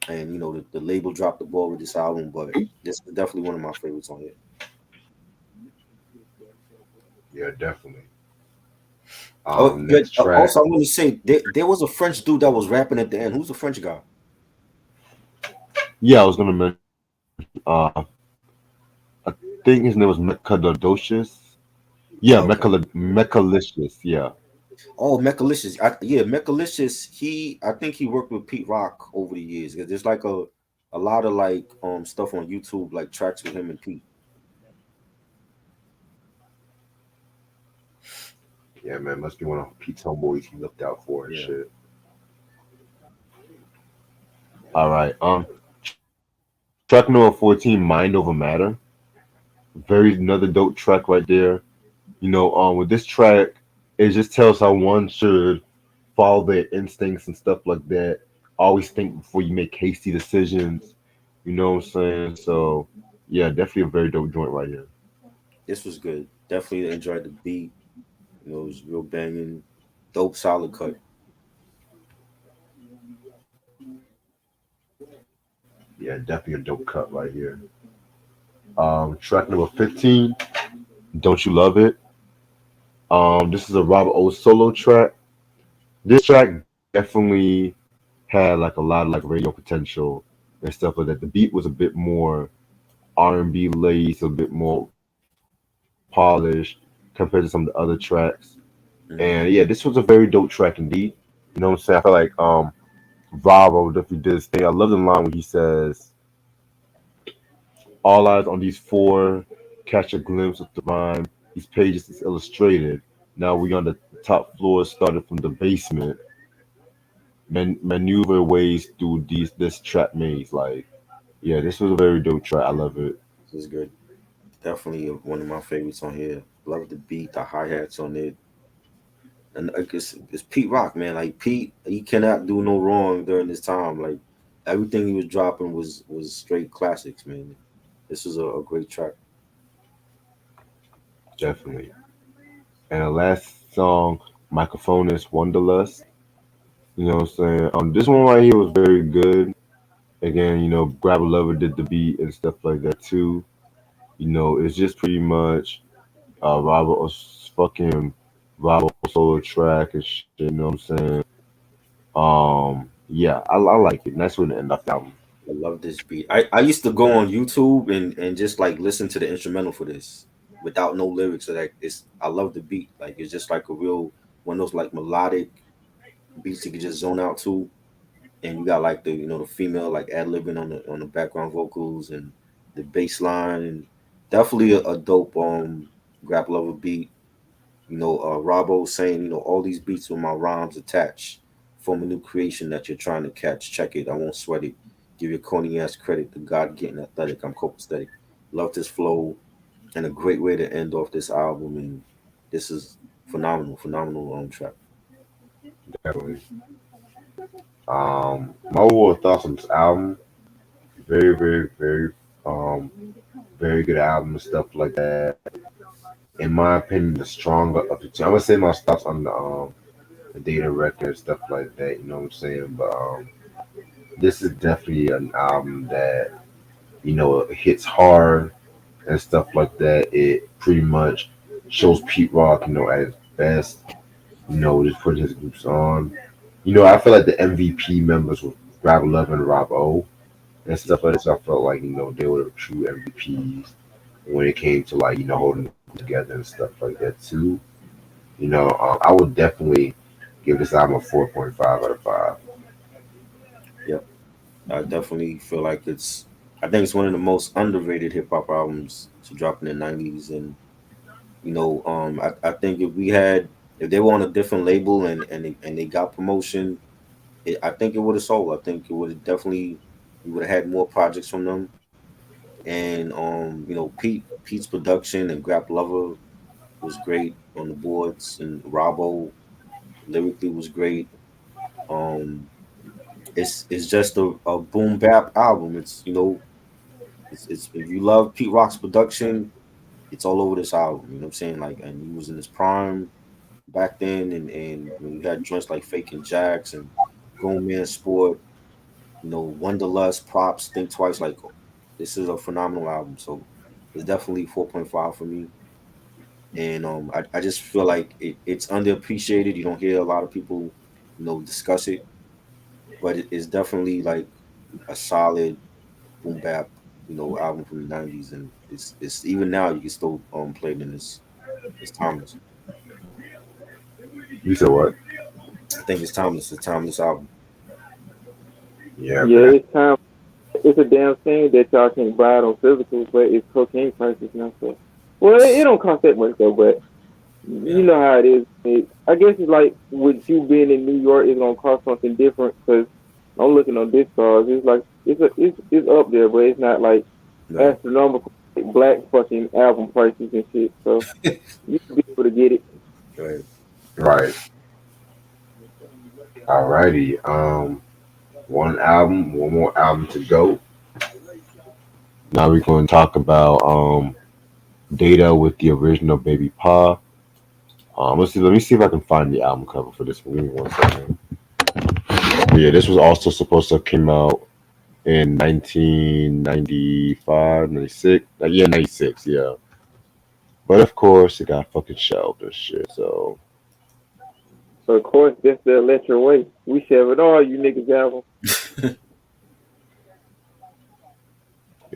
and the label dropped the ball with this album, but this is definitely one of my favorites on here.
Yeah, definitely.
Oh, good.
Next track.
Also, I want to say there was a French dude that was rapping at the end. Who's the French guy?
Yeah, I was gonna mention. I think his name was Mecadocious. Yeah,
Okay.
Mechalicious. Yeah.
Oh, Mechalicious. Yeah, Mechalicious. I think he worked with Pete Rock over the years. 'Cause there's like a lot of like stuff on YouTube, like tracks with him and Pete.
Yeah, man, must be one of Pete's homeboys he looked out for and
Yeah,
shit. All right. Track number 14, Mind Over Matter. Very another dope track right there. With this track, it just tells how one should follow their instincts and stuff like that. Always think before you make hasty decisions. You know what I'm saying? So, yeah, definitely a very dope joint right here.
this was good. Definitely enjoyed the beat. It was real banging, dope, solid cut.
Yeah, definitely a dope cut right here. Track number 15, Don't You Love It? This is a Robert O solo track. This track definitely had like a lot of like radio potential and stuff like that. The beat was a bit more R&B laced, a bit more polished compared to some of the other tracks.
Hmm.
And yeah, this was a very dope track indeed. You know what I'm saying? I feel like Bravo definitely did his thing. I love the line when he says, "All eyes on these four, catch a glimpse of the rhyme. These pages is illustrated. Now we on the top floor, started from the basement. Maneuver ways through this trap maze. Like, yeah, this was a very dope track. I love it.
This is good. Definitely one of my favorites on here. Love the beat, the hi hats on it, and it's Pete Rock, man. Like Pete, he cannot do no wrong during this time. Like everything he was dropping was straight classics, man. This was a great track.
Definitely. And the last song, Microphone is Wanderlust. You know what I'm saying? This one right here was very good. Again, Grab a Lover did the beat and stuff like that too. It's just pretty much fucking Robert solo track and shit. You know what I'm saying? Yeah, I like it. Nice way to end off the album.
I love this beat. I used to go on YouTube and just like listen to the instrumental for this without no lyrics. So like I love the beat. Like it's just like a real one of those like melodic beats you can just zone out to. And you got like the female like ad libbing on the background vocals and the bass line, and definitely a dope Grap Lover beat. Robbo saying, all these beats with my rhymes attached form a new creation that you're trying to catch. Check it, I won't sweat it. Give your corny ass credit to God getting athletic. I'm copacetic. Love this flow and a great way to end off this album. And this is phenomenal track.
Definitely. My overall thoughts on this album, very, very, very, um, very good album and stuff like that. In my opinion, the stronger of the two. I'm gonna say my thoughts on the Data record and stuff like that. You know what I'm saying? But this is definitely an album that it hits hard and stuff like that. It pretty much shows Pete Rock, at his best. Just putting his groups on. I feel like the MVP members were Rob Love and Rob O and stuff like this. I felt like they were the true MVPs when it came to like holding it together and stuff like that too. I would definitely give this album a 4.5 out of 5.
Yep, I definitely feel like I think it's one of the most underrated hip hop albums to drop in the '90s, and I think if they were on a different label and they got promotion, I think it would have sold. I think it would have definitely we would have had more projects from them. And Pete's production and Grap Lover was great on the boards, and Robbo lyrically was great. Um, it's just a boom bap album. It's if you love Pete Rock's production, it's all over this album. You know what I'm saying? Like, and he was in his prime back then, and when you had joints like Faking Jacks and Grown Man Sport, Wonderlust, Props, Think Twice. Like, this is a phenomenal album. So it's definitely 4.5 for me. And I just feel like it's underappreciated. You don't hear a lot of people, discuss it, but it's definitely like a solid boom bap, album from the '90s, and it's even now you can still play it, and it's timeless.
You said what?
I think it's timeless. It's a timeless album.
Yeah,
Yeah,
man.
it's time. It's a damn shame that y'all can't buy it on physical, but it's cocaine prices now. So, well, it don't cost that much though. But
Yeah,
you know how it is. I guess it's like with you being in New York, it's gonna cost something different. Because I'm looking on Discogs, it's like it's up there, but it's not like
no,
astronomical like black fucking album prices and shit. So you can be able to get it.
go ahead.
Right. Alrighty. One more album to go. Now we're going to talk about Data with the original Baby Pa. Let's see. Let me see if I can find the album cover for this one. Give me one second. Yeah, this was also supposed to have came out in 1995, 96. Yeah, 96. Yeah, but of course it got fucking shelved and shit. So
So of course, that's the electric way. We share it all, you niggas album.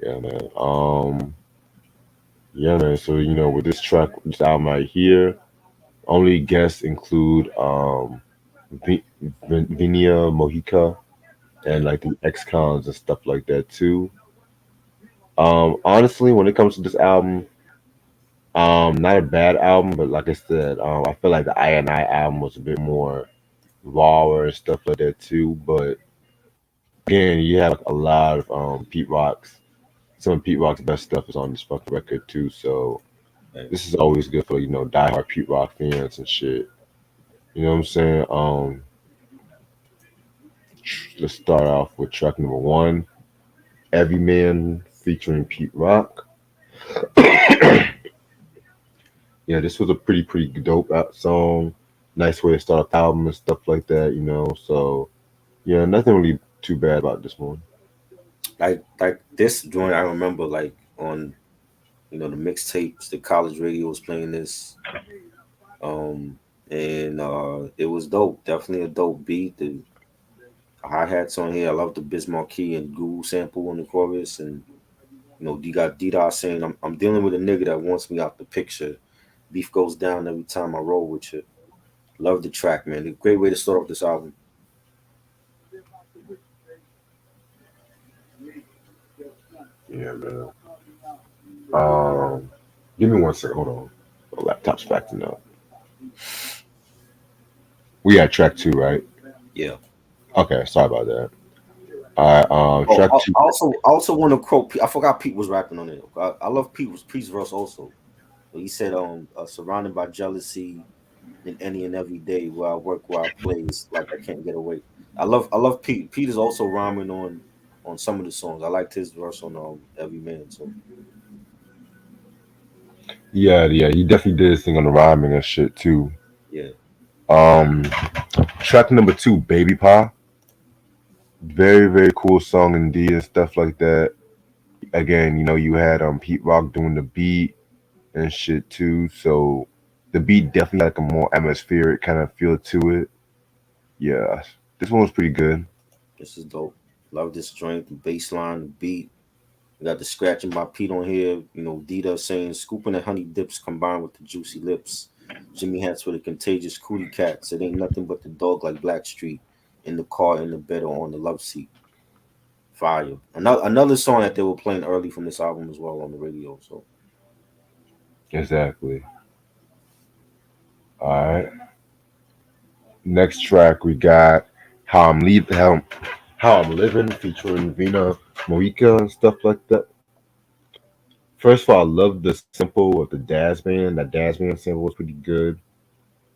yeah, man. Yeah, man. So with this track, this album right here, only guests include Vinia Mojica
Yeah,
and like the ex-cons and stuff like that too. Honestly, when it comes to this album, not a bad album, but like I said, I feel like the I album was a bit more rawer and stuff like that too. But again, you have a lot of Pete Rock's. Some of Pete Rock's best stuff is on this fucking record too. So
right.
this is always good for diehard Pete Rock fans and shit. You know what I'm saying? Let's start off with track number one, Every Man featuring Pete Rock. Yeah, this was a pretty dope song. Nice way to start off the album and stuff like that. So yeah, nothing really too bad about this one.
Like this joint, I remember like on the mixtapes, the college radio was playing this, um, and it was dope. Definitely a dope beat. The hi hats on here. I love the Bismarck and Guru sample on the chorus, and you got D-Dot saying, I'm dealing with a nigga that wants me out the picture. Beef goes down every time I roll with you. Love the track, man. A great way to start off this album.
Yeah, man. Um, Give me one second. Hold on. The laptop's backing up. We at track two, right?
Yeah.
Okay, sorry about that. All right,
Oh,
track two.
I also want to quote. I forgot Pete was rapping on it. I love Pete's verse also. He said, surrounded by jealousy in any and every day where I work, where I play, it's like I can't get away. I love Pete. Pete is also rhyming on some of the songs. I liked his verse on Every Man. So
Yeah, he definitely did his thing on the rhyming and shit too.
yeah,
Um, Track number two, Baby Pa. Very, very cool song indeed and stuff like that. Again, you had Pete Rock doing the beat and shit too. So the beat definitely had like a more atmospheric kind of feel to it. Yeah, this one was pretty good.
This is dope. Love this joint, the bass line, the beat. We got the scratching by Pete on here. Dita saying scooping the honey dips combined with the juicy lips. Jimmy Hats with the contagious cootie cats. It ain't nothing but the dog like Blackstreet in the car, in the bed, or on the love seat. Fire. Another song that they were playing early from this album as well on the radio. So
Exactly. All right. Next track we got how I'm living featuring Vina Moika and stuff like that. First of all, I love the sample of the Daz Band. That Daz Band sample was pretty good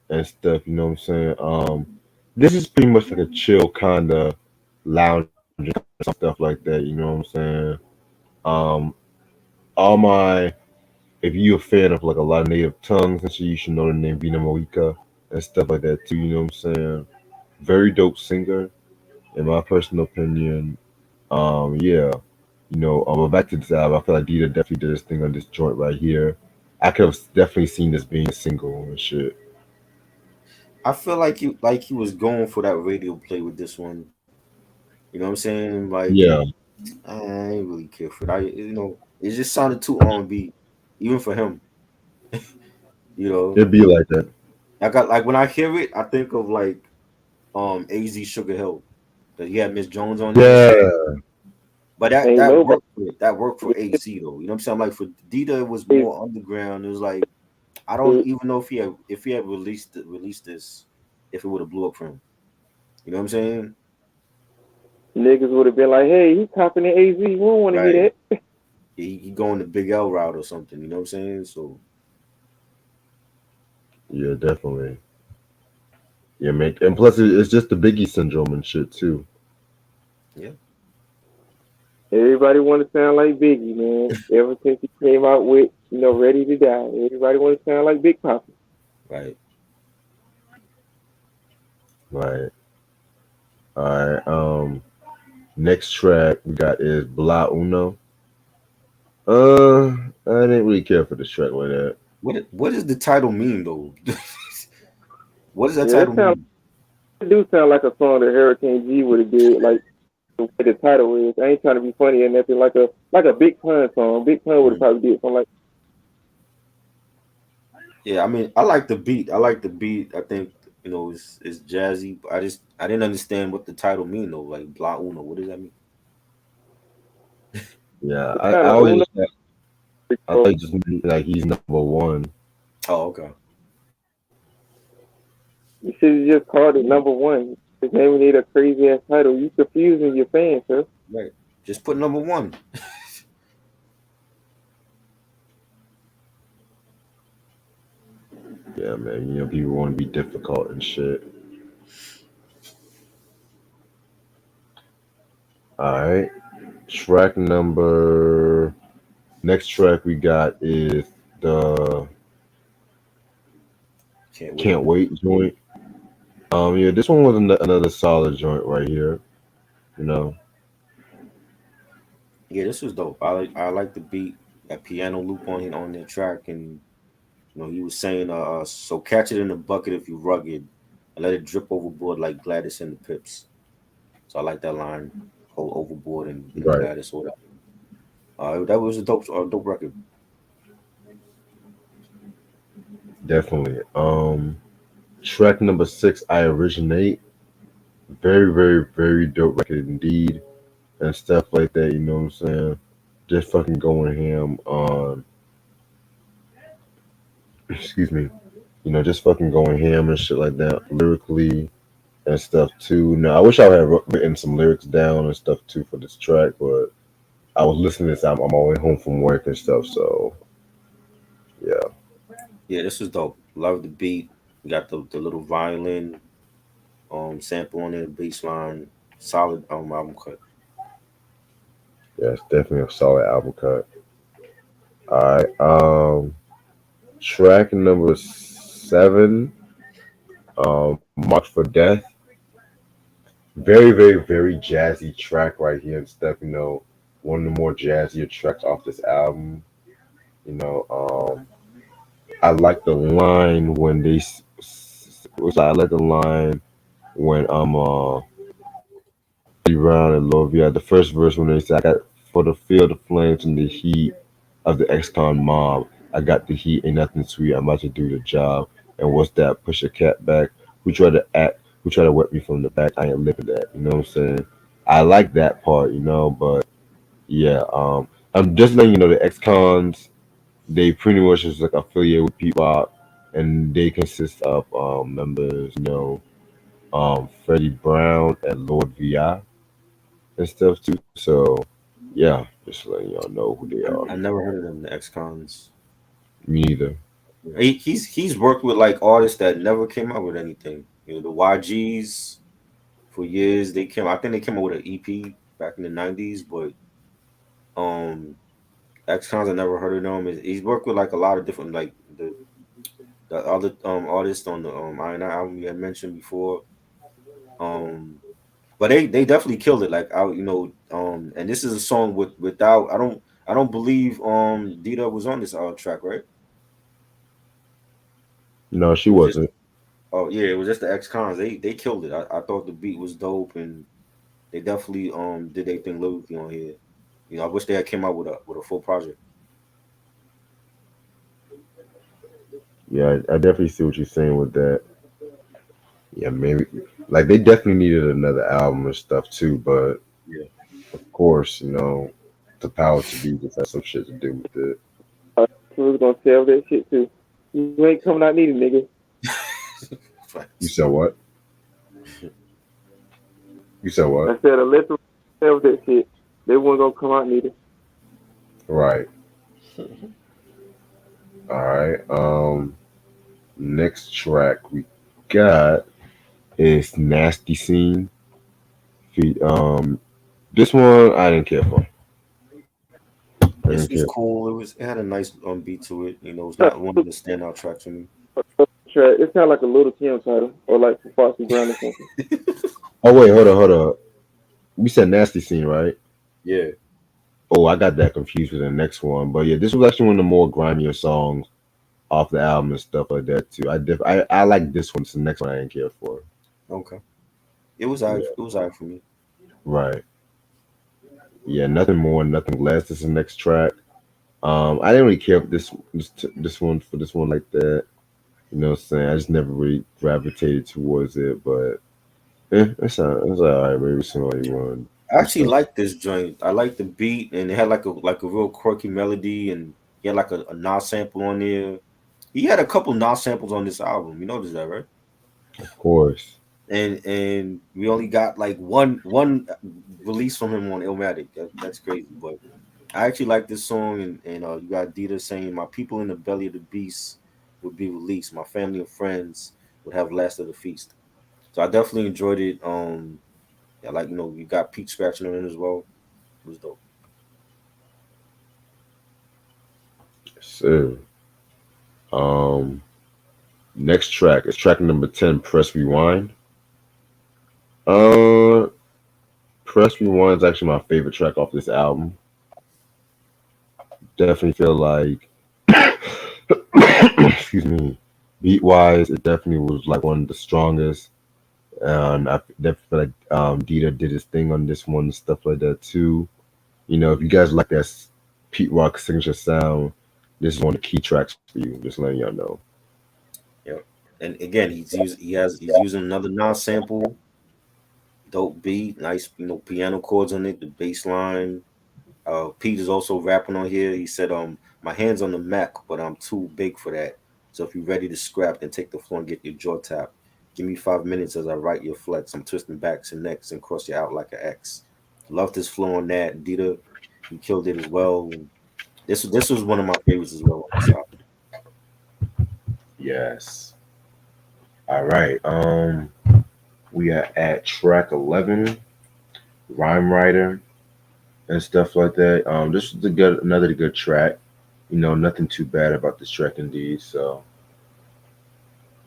and stuff. You know what I'm saying? This is pretty much like a chill kind of lounge stuff like that. You know what I'm saying? Um, all my if you're a fan of like a lot of native tongues and shit, you should know the name Vina Moika and stuff like that too. You know what I'm saying? Very dope singer, in my personal opinion. Yeah, but back to this album, I feel like Dita definitely did his thing on this joint right here. I could have definitely seen this being a single and shit.
I feel like he was going for that radio play with this one. You know what I'm saying? Like
Yeah,
I ain't really care for that. It just sounded too R&B, even for him. You know,
it'd be like that.
I got like when I hear it, I think of like AZ Sugar Hill. Cause he had Miss Jones on there and shit.
Yeah,
But that
Ain't
that
nobody.
worked for that worked for AZ though. You know what I'm saying? Like for Dita, it was more underground. It was like I don't even know if he had released this, if it would have blew up for him. You know what I'm saying?
Niggas would have been like, hey, he copping the AZ. We don't want to
Right.
hear that.
He going the Big L route or something. You know what I'm saying? So
yeah, definitely. Yeah, man. And plus, it's just the Biggie syndrome and shit too.
yeah,
Everybody want to sound like Biggie, man. Ever since he came out with, Ready to Die, everybody want to sound like Big Papa.
right.
Right. All right. Next track we got is Bla Uno. I didn't really care for this track like that.
What does the title mean though? What does that
Yeah,
title mean?
it do sound like a song that Hurricane G would have did, like the way the title is. I ain't trying to be funny or nothing. Like a Big Pun song. Big Pun would have
Mm.
probably did something like.
Yeah, I mean, I like the beat. I like the beat. I think it's jazzy. But I didn't understand what the title mean though. Like Bla Uno. What does that mean?
Yeah,
It's
I
kind of
always
Uno.
I thought just meant like he's number one.
Oh, okay.
You should have just called it number one. His name need a crazy ass title. You confusing your fans, sir.
Right. Just put number one.
Yeah, man. People want to be difficult and shit. All right. Track number. Next track we got is the
Can't wait.
Can't Wait joint. Yeah, this one was another solid joint right here. You know.
Yeah, this was dope. I like the beat. That piano loop on the track, and he was saying, so catch it in the bucket if you rugged, and let it drip overboard like Gladys and the Pips. So I like that line, whole overboard and
Right.
Gladys or that. That was a dope record.
Definitely. Track number 6, I Originate. Very, very, very dope record indeed, and stuff like that. You know what I'm saying? Just fucking going ham on. Excuse me. Just fucking going ham and shit like that lyrically and stuff too. Now, I wish I had written some lyrics down and stuff too for this track, but I was listening to this. I'm on my way home from work and stuff, so yeah,
Yeah, this was dope. Love the beat. We got the little violin sample on it, bass line, solid album cut.
yeah, it's definitely a solid album cut. All right, track number 7, March for Death. Very, very, very jazzy track right here and stuff. You know, one of the more jazzier tracks off this album. You know, I like the line when I like the line when Brown and Lovia. The first verse when they say, "I got for the feel the flames and the heat of the ex-con mob. I got the heat, ain't nothing sweet. I'm about to do the job. And what's that? Push a cat back. Who tried to act? Who tried to wet me from the back? I ain't living that. You know what I'm saying? I like that part, you know. But yeah, I'm just letting you know the ex-cons. They pretty much is like affiliated with Pete Rock, and they consist of members, you know, Freddie Brown and Lord Vi and stuff too. So yeah, just letting y'all know who they are.
I never heard of them, the ex-cons.
Me neither.
He's worked with like artists that never came out with anything. You know, the YGs for years they came. I think they came out with an EP back in the '90s, but um, ex-cons I never heard of them. He's worked with like a lot of different like the other artists on the I album you had mentioned before. Um, but they definitely killed it. Like I you know and this is a song without I don't believe Dita was on this track, right?
No, she
It was just
wasn't.
oh yeah, it was just the ex cons. They killed it. I thought the beat was dope and they definitely did their thing lyrically on here. You know, I wish they had came out with a full project.
Yeah, I definitely see what you're saying with that. Yeah, maybe like they definitely needed another album and stuff too, but
Yeah.
of course, you know, the power to be just has some shit to do with it.
So we're gonna sell that shit too. You ain't coming out needed, nigga.
You
Facts.
said what? You said
I
what?
said Electra sell that shit. They weren't gonna come out neither.
Right. All right. Next track we got is Nasty Scene. This one I didn't care for. I
This
didn't
was
care.
cool. It had a nice beat to it. You know, it's not one of the standout tracks for me.
Track. It sounds like a Little Kim title or like for Foxy Brown or something.
Oh wait, hold on. We said Nasty Scene, right?
Yeah.
Oh, I got that confused with the next one. But yeah, this was actually one of the more grimier songs off the album and stuff like that too. I like this one. It's the next one I didn't care for.
Okay. It was alright for me.
Right. Yeah, nothing more, nothing less. This is the next track. I didn't really care for this one like that. You know what I'm saying? I just never really gravitated towards it, but it's alright. Maybe somebody one
I
and
actually
stuff.
like this joint. I like the beat and it had like a real quirky melody and he had like a Nas sample on there. He had a couple Nas samples on this album. You notice that, right?
Of course.
And we only got like one release from him on Illmatic. That's crazy. But I actually like this song and you got Dita saying my people in the belly of the beast would be released. My family and friends would have last of the feast. So I definitely enjoyed it. Yeah, like you got Pete scratching on it as well. It was dope.
So, um, next track is track number 10. Press Rewind. Uh, Press Rewind is actually my favorite track off this album. Definitely feel like, excuse me, beat wise, it definitely was like one of the strongest. And I definitely feel like Dieter did his thing on this one and stuff like that too. You know, if you guys like that Pete Rock signature sound, this is one of the key tracks for you. Just letting y'all know.
Yeah. And again, he's using another non sample, dope beat, nice piano chords on it, the bass line. Pete is also rapping on here. He said, my hands on the Mac, but I'm too big for that. So if you're ready to scrap, then take the floor and get your jaw tapped. Give me 5 minutes as I write your flex. I'm twisting backs and necks and cross you out like an X. Love this flow on that. Dita, he killed it as well. This was one of my favorites as well on this album.
Yes. All right. We are at track 11, Rhyme Writer and stuff like that. This is another good track. You know, nothing too bad about this track indeed. So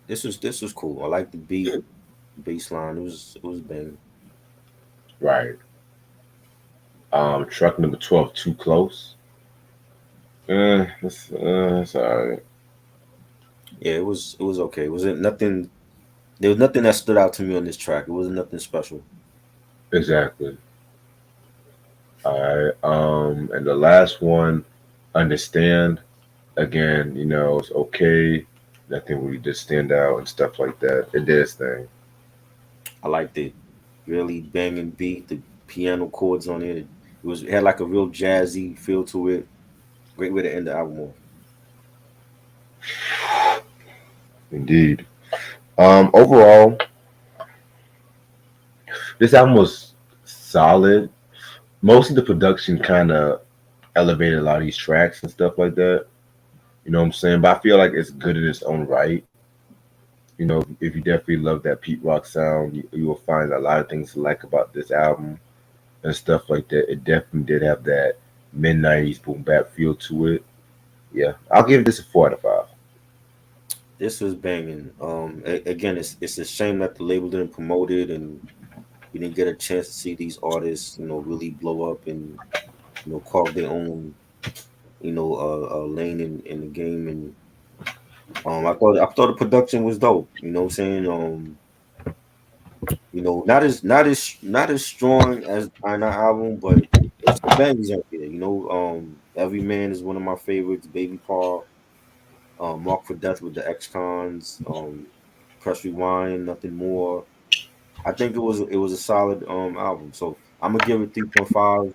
This was cool. I like the beat, bass line. It was bang.
Right. Truck number 12, Too Close. It's all right.
Yeah, it was okay. It wasn't nothing. There was nothing that stood out to me on this track. It wasn't nothing special.
Exactly. All right. And the last one, Understand. Again, it's okay. Nothing really did stand out and stuff like that. It did its thing.
I liked it. Really banging beat, the piano chords on it. It had like a real jazzy feel to it. Great way to end the album off.
Indeed. Overall, this album was solid. Most of the production kind of elevated a lot of these tracks and stuff like that. You know what I'm saying? But I feel like it's good in its own right. If you definitely love that Pete Rock sound, you will find a lot of things to like about this album and stuff like that. It definitely did have that mid '90s boom bap feel to it. Yeah, I'll give this a 4 out of 5.
This was banging. Again, it's a shame that the label didn't promote it, and we didn't get a chance to see these artists, really blow up and carve their own, lane in the game. And I thought the production was dope. You know what I'm saying? Not as strong as on our album, but there's some bangers out there. Every Man is one of my favorites. Baby Paul, Mark for Death with the Ex-Cons, Press Rewind, Nothing More. I think it was a solid album. So I'm gonna give it 3.5.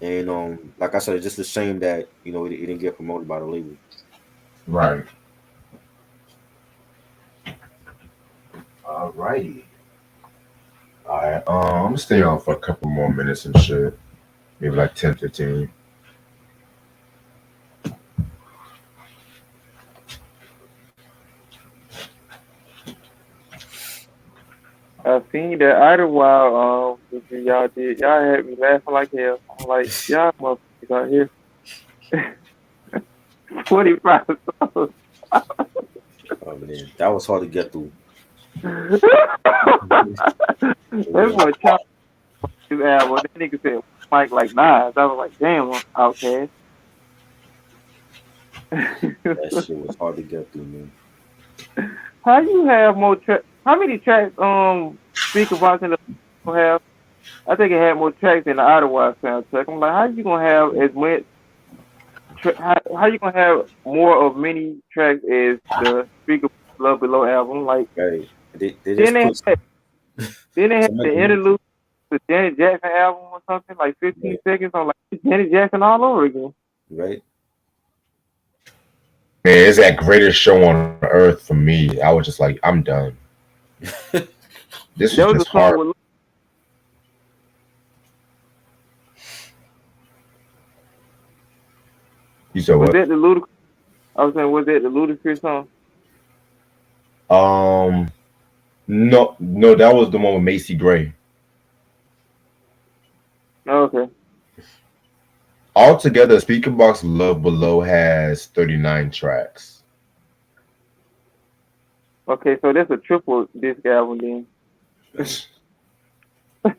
And like I said, it's just a shame that it didn't get promoted by the label.
Right. Alrighty. Alright. I'm gonna stay on for a couple more minutes and shit. Maybe like 10, 15.
I seen that Idlewild which y'all did. Y'all had me laughing like hell. I'm like, y'all motherfuckers out here. 25 songs.
Oh man, that was hard to get through.
That's what Chop his album. That nigga said Mike like Nas. I was like, damn, Outkast.
That shit was hard to get through, man.
How you have more tracks? How many tracks Speaker Box in the have? I think it had more tracks than the Idlewild soundtrack. I'm like, how you gonna have as much? How you gonna have more of many tracks as the Speaker Love Below album? Like,
Right. They
then they
just
had, then they had
some
the
of them-
interlude, the Janet Jackson album or something, like 15
Yeah.
seconds. I'm like, Janet Jackson all over again.
right.
Man, it's that greatest show on earth for me. I was just like, I'm done. This
There
was
was a
just
song
hard.
with
You said
was
what?
that the Ludacris? I was saying, was that the Ludacris song?
No, that was the one with Macy Gray.
Oh, okay.
Altogether, Speakerbox Love Below has 39 tracks.
Okay, so that's a triple disc album then.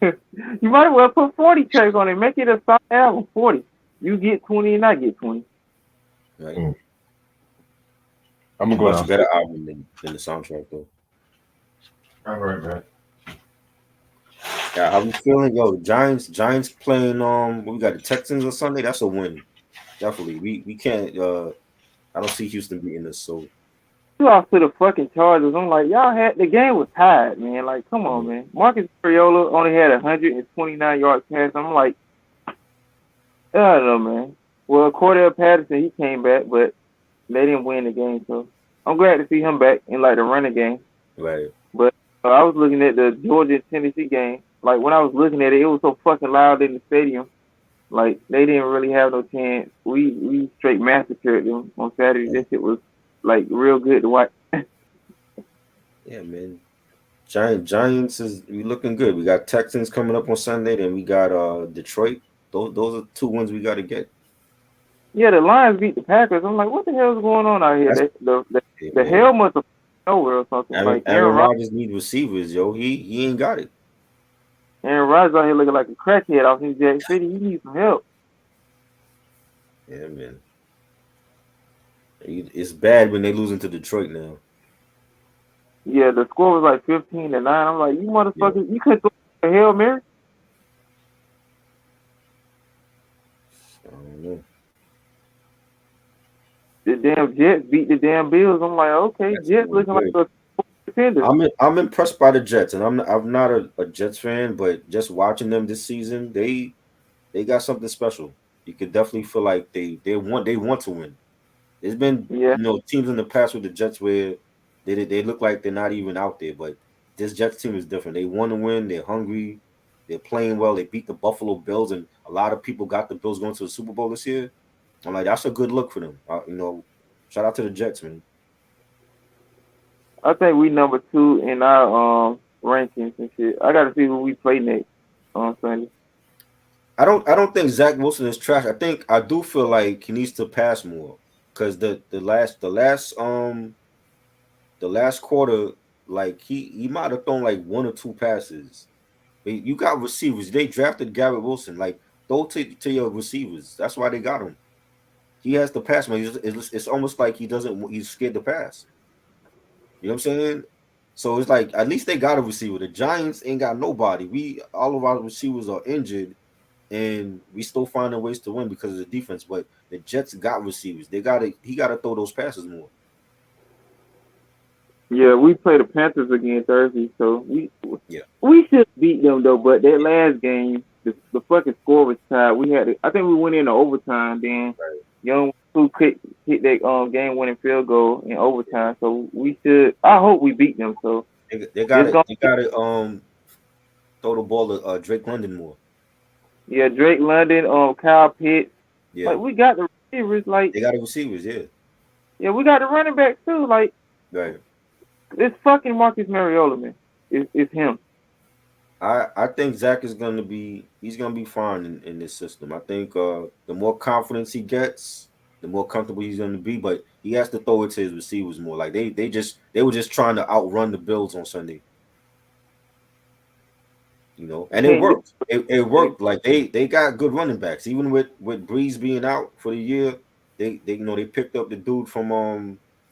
You might well put 40 tracks on it. Make it a solid album. 40. You get 20 and I get 20.
Right.
Mm. I'm gonna go
Much
down.
better album than the soundtrack though.
All right, man.
Yeah, how we feeling, yo? Giants playing we got the Texans on Sunday. That's a win. Definitely. We can't I don't see Houston beating us, so
You lost to the fucking Chargers. I'm like, y'all had the game was tied, man. Like, come on, man. Marcus Mariota only had 129 yards pass. I'm like, I don't know, man. Well, Cordell Patterson, he came back, but they didn't win the game, so I'm glad to see him back in like the running game.
right.
But I was looking at the Georgia Tennessee game. Like when I was looking at it, it was so fucking loud in the stadium. Like they didn't really have no chance. We straight massacred them on Saturday. That shit was like real good to watch.
Yeah, man. Giants is we looking good. We got Texans coming up on Sunday, then we got Detroit. Those are 2 wins we got to get.
Yeah, the Lions beat the Packers. I'm like, what the hell is going on out here?
Yeah,
The
man.
hell must have nowhere or something.
Aaron,
Like
Aaron
Aaron Rodgers.
Rodgers need receivers, yo. He ain't got it.
Aaron Rodgers out here looking like a crackhead off in Jack City. He needs some help.
Yeah, man. It's bad when they losing to Detroit now.
Yeah, the score was like 15-9. I'm like, you
Yeah,
motherfuckers, you couldn't throw a Hail Mary.
I don't know.
The damn Jets beat the damn Bills. I'm like, okay,
That's
Jets
doing
looking like
good.
a contender.
I'm impressed by the Jets, and I'm not a Jets fan, but just watching them this season, they got something special. You could definitely feel like they want to win. There's been
Yeah,
teams in the past with the Jets where they look like they're not even out there, but this Jets team is different. They want to win. They're hungry. They're playing well. They beat the Buffalo Bills, and a lot of people got the Bills going to the Super Bowl this year. I'm like, that's a good look for them. Shout out to the Jets, man.
I think we number 2 in our rankings and shit. I got to see who we play next on Sunday.
I don't think Zach Wilson is trash. I do feel like he needs to pass more because the last quarter, like he might have thrown like one or two passes. But you got receivers. They drafted Garrett Wilson. Like throw to your receivers. That's why they got him. He has the pass, man. It's almost like he doesn't. He's scared to pass. You know what I'm saying? So it's like at least they got a receiver. The Giants ain't got nobody. We all of our receivers are injured, and we still finding ways to win because of the defense. But the Jets got receivers. He got to throw those passes more.
Yeah, we play the Panthers again Thursday, so
Yeah,
we should beat them though. But that last game, the fucking score was tied. I think we went into overtime. Then
right.
Young who hit that game winning field goal in overtime. So we should. I hope we beat them. So
They got
it's
it.
gonna.
They got to throw the ball to Drake London more.
Yeah, Drake London, Kyle Pitts.
Yeah,
Like we got the receivers. Like
they got the receivers. Yeah,
yeah, we got the running backs too. Like
right.
this fucking Marcus Mariota man. It's him.
I think Zach is he's gonna be fine in this system. I think the more confidence he gets, the more comfortable he's gonna be. But he has to throw it to his receivers more. Like they were just trying to outrun the Bills on Sunday, and it
Can't
worked. It worked. Like they got good running backs, even with Breeze being out for the year. They picked up the dude from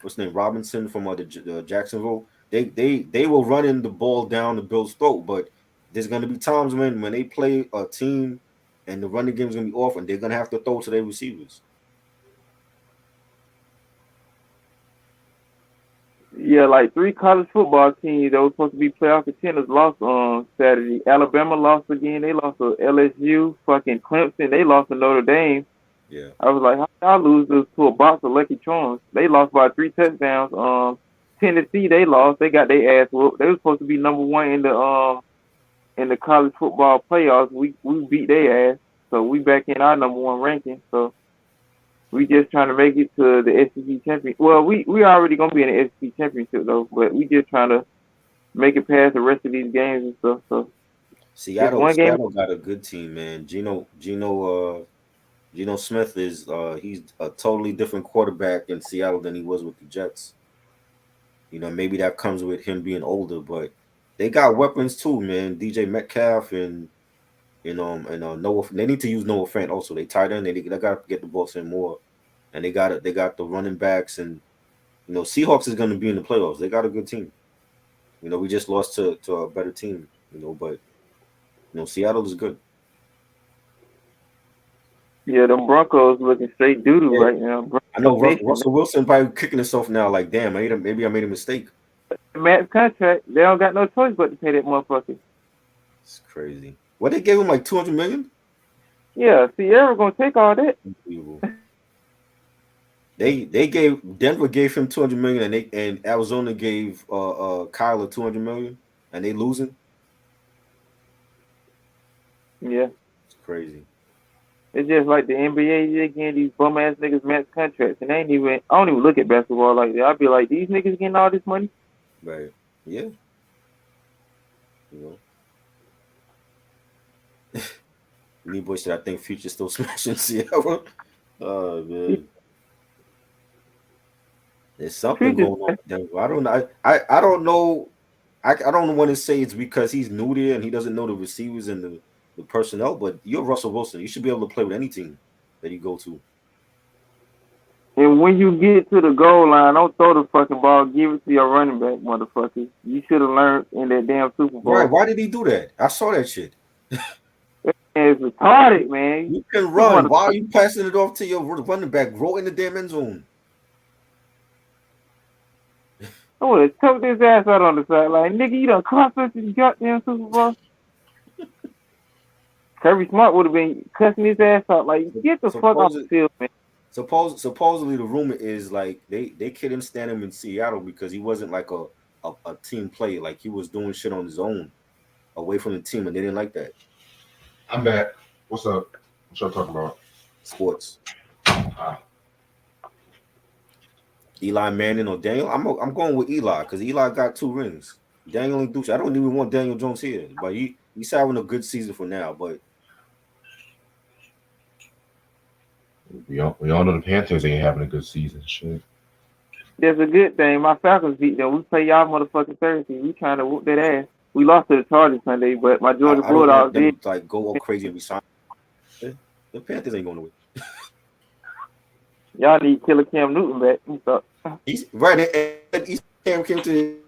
what's his name, Robinson from the Jacksonville. They were running the ball down the Bills' throat, but there's gonna be times when they play a team and the running game's gonna be off, and they're gonna have to throw to their receivers.
Yeah, like 3 college football teams that were supposed to be playoff contenders lost on Saturday. Alabama lost again. They lost to LSU. Fucking Clemson. They lost to Notre Dame.
Yeah,
I was like, how y'all lose this to a box of Lucky Charms? They lost by 3 touchdowns. Tennessee, they lost. They got their ass whooped. They were supposed to be number 1 in the college football playoffs. We beat their ass. So we back in our number 1 ranking. So we just trying to make it to the SEC championship. Well, we already gonna be in the SEC championship though, but we just trying to make it past the rest of these games and stuff. So just
Seattle
one game.
Seattle got a good team, man. Geno Smith is he's a totally different quarterback in Seattle than he was with the Jets. Maybe that comes with him being older, but they got weapons too, man. DJ Metcalf and Noah. They need to use Noah Fant also. They tight end. They got to get the ball in more, and they got the running backs, and Seahawks is going to be in the playoffs. They got a good team. We just lost to a better team. But Seattle is good.
Yeah, them Broncos looking straight doo doo
Yeah.
right now.
I know
Nation.
Russell Wilson probably kicking himself now. Like, damn, maybe I made a mistake.
Matt's contract, they don't got no choice but to pay that motherfucker.
It's crazy. What they gave him like $200 million?
Yeah, Sierra gonna take all that.
Unbelievable. Denver gave him $200 million, and Arizona gave Kyler $200 million, and they losing.
Yeah.
It's crazy.
It's just like the NBA, they getting these bum ass niggas max contracts, and I don't even look at basketball like that. I'd be like, these niggas getting all this money.
Right. Yeah. Boy said, I think Future still smashing Sierra. Oh man. There's something
Future-
going on with Denver. I don't know. I don't know I don't want to say it's because he's new there and he doesn't know the receivers and the personnel, but you're Russell Wilson. You should be able to play with any team that you go to.
And when you get to the goal line, don't throw the fucking ball. Give it to your running back, motherfucker. You should have learned in that damn Super Bowl.
Right? Why did he do that? I saw that shit.
And it's retarded, man.
You can run. Why are you passing it off to your running back? Roll in the damn end zone.
I would have choked his ass out on the sideline. Nigga, you done cost us this goddamn Super Bowl. Kirby Smart would have been cussing his ass out. Like, get the fuck off the field, man.
Supposedly the rumor is like they couldn't stand him in Seattle because he wasn't like a team player. Like he was doing shit on his own away from the team, and they didn't like that.
I'm back. What's up? What y'all talking about?
Sports. Eli Manning or Daniel? I'm going with Eli because Eli got 2 rings. Daniel ain't do shit. I don't even want Daniel Jones here, but he's having a good season for now. But
we all know the Panthers ain't having a good season. Shit.
That's a good thing. My Falcons beat them. We play y'all motherfucking Thursday. We trying to whoop that ass. We lost to the Chargers Sunday, but my Georgia Bulldogs did.
Like go all crazy and resign. The Panthers ain't going to win.
Y'all need Killer Cam Newton back.
He's right. And he's came to.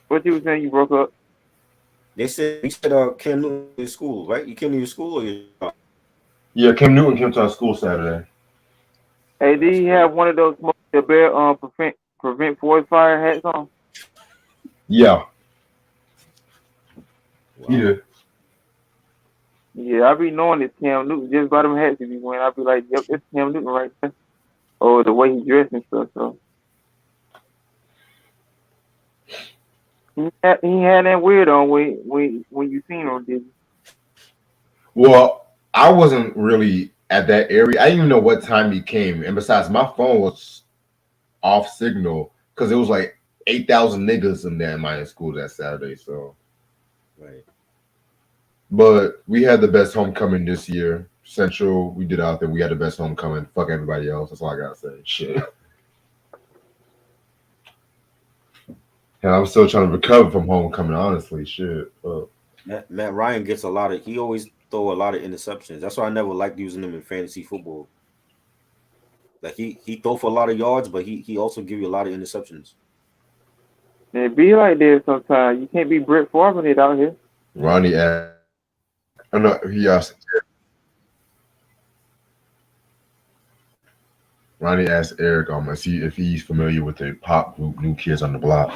What you was saying? You broke up.
They said Cam Newton in school, right? You came to your school or your job?
Yeah, Cam Newton came to our school Saturday.
Hey, did he have one of those the bear prevent forest fire hats on?
Yeah.
Wow.
He did.
Yeah, I be knowing it's Cam Newton just by them hats. If he went, I'd be like, yep, it's Cam Newton right there. Or the way he dressed and stuff. So he had that weird on when you seen him, did you?
Well, I wasn't really at that area. I didn't even know what time he came. And besides, my phone was off signal because it was like 8,000 niggas in there in my school that Saturday. So,
right.
But we had the best homecoming this year. Central, we did out there. We had the best homecoming. Fuck everybody else. That's all I gotta say. Shit. And I'm still trying to recover from homecoming, honestly. Shit.
Matt Ryan gets a lot of. He always throw a lot of interceptions. That's why I never liked using him in fantasy football. Like he throw for a lot of yards, but he also give you a lot of interceptions.
It be like this sometimes. You can't be Brett Favre it out here.
Ronnie asked. I know he asked. Ronnie asked Eric see if he's familiar with the pop group New Kids on the Block.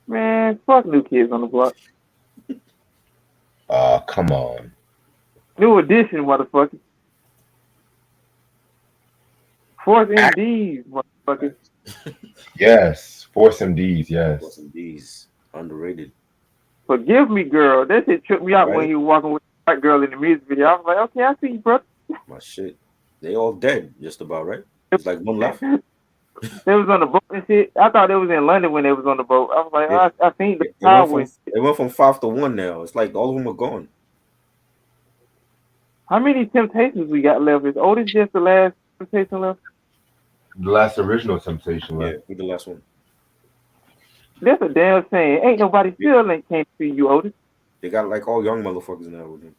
Man, fuck New Kids on the Block.
Come on.
New Edition, motherfucker. Force MDs, motherfucker.
Yes, Force MDs, yes.
Force MDs, underrated.
Forgive me, girl. That shit tripped me out
Right.
when he was walking with the white girl in the music video. I was like, okay, I see you, bro.
My shit. They all dead, just about, right? It's like one left.
They was on the boat and shit. I thought they was in London when they was on the boat. I was like,
Yeah.
I seen the power.
It went from 5 to 1 now. It's like all of them are gone.
How many Temptations we got left? Is Otis just the last Temptation left?
The last original Temptation
Yeah,
left.
he the last one.
That's a damn saying. Ain't nobody still ain't came to see you, Otis.
They got like all young motherfuckers now with him.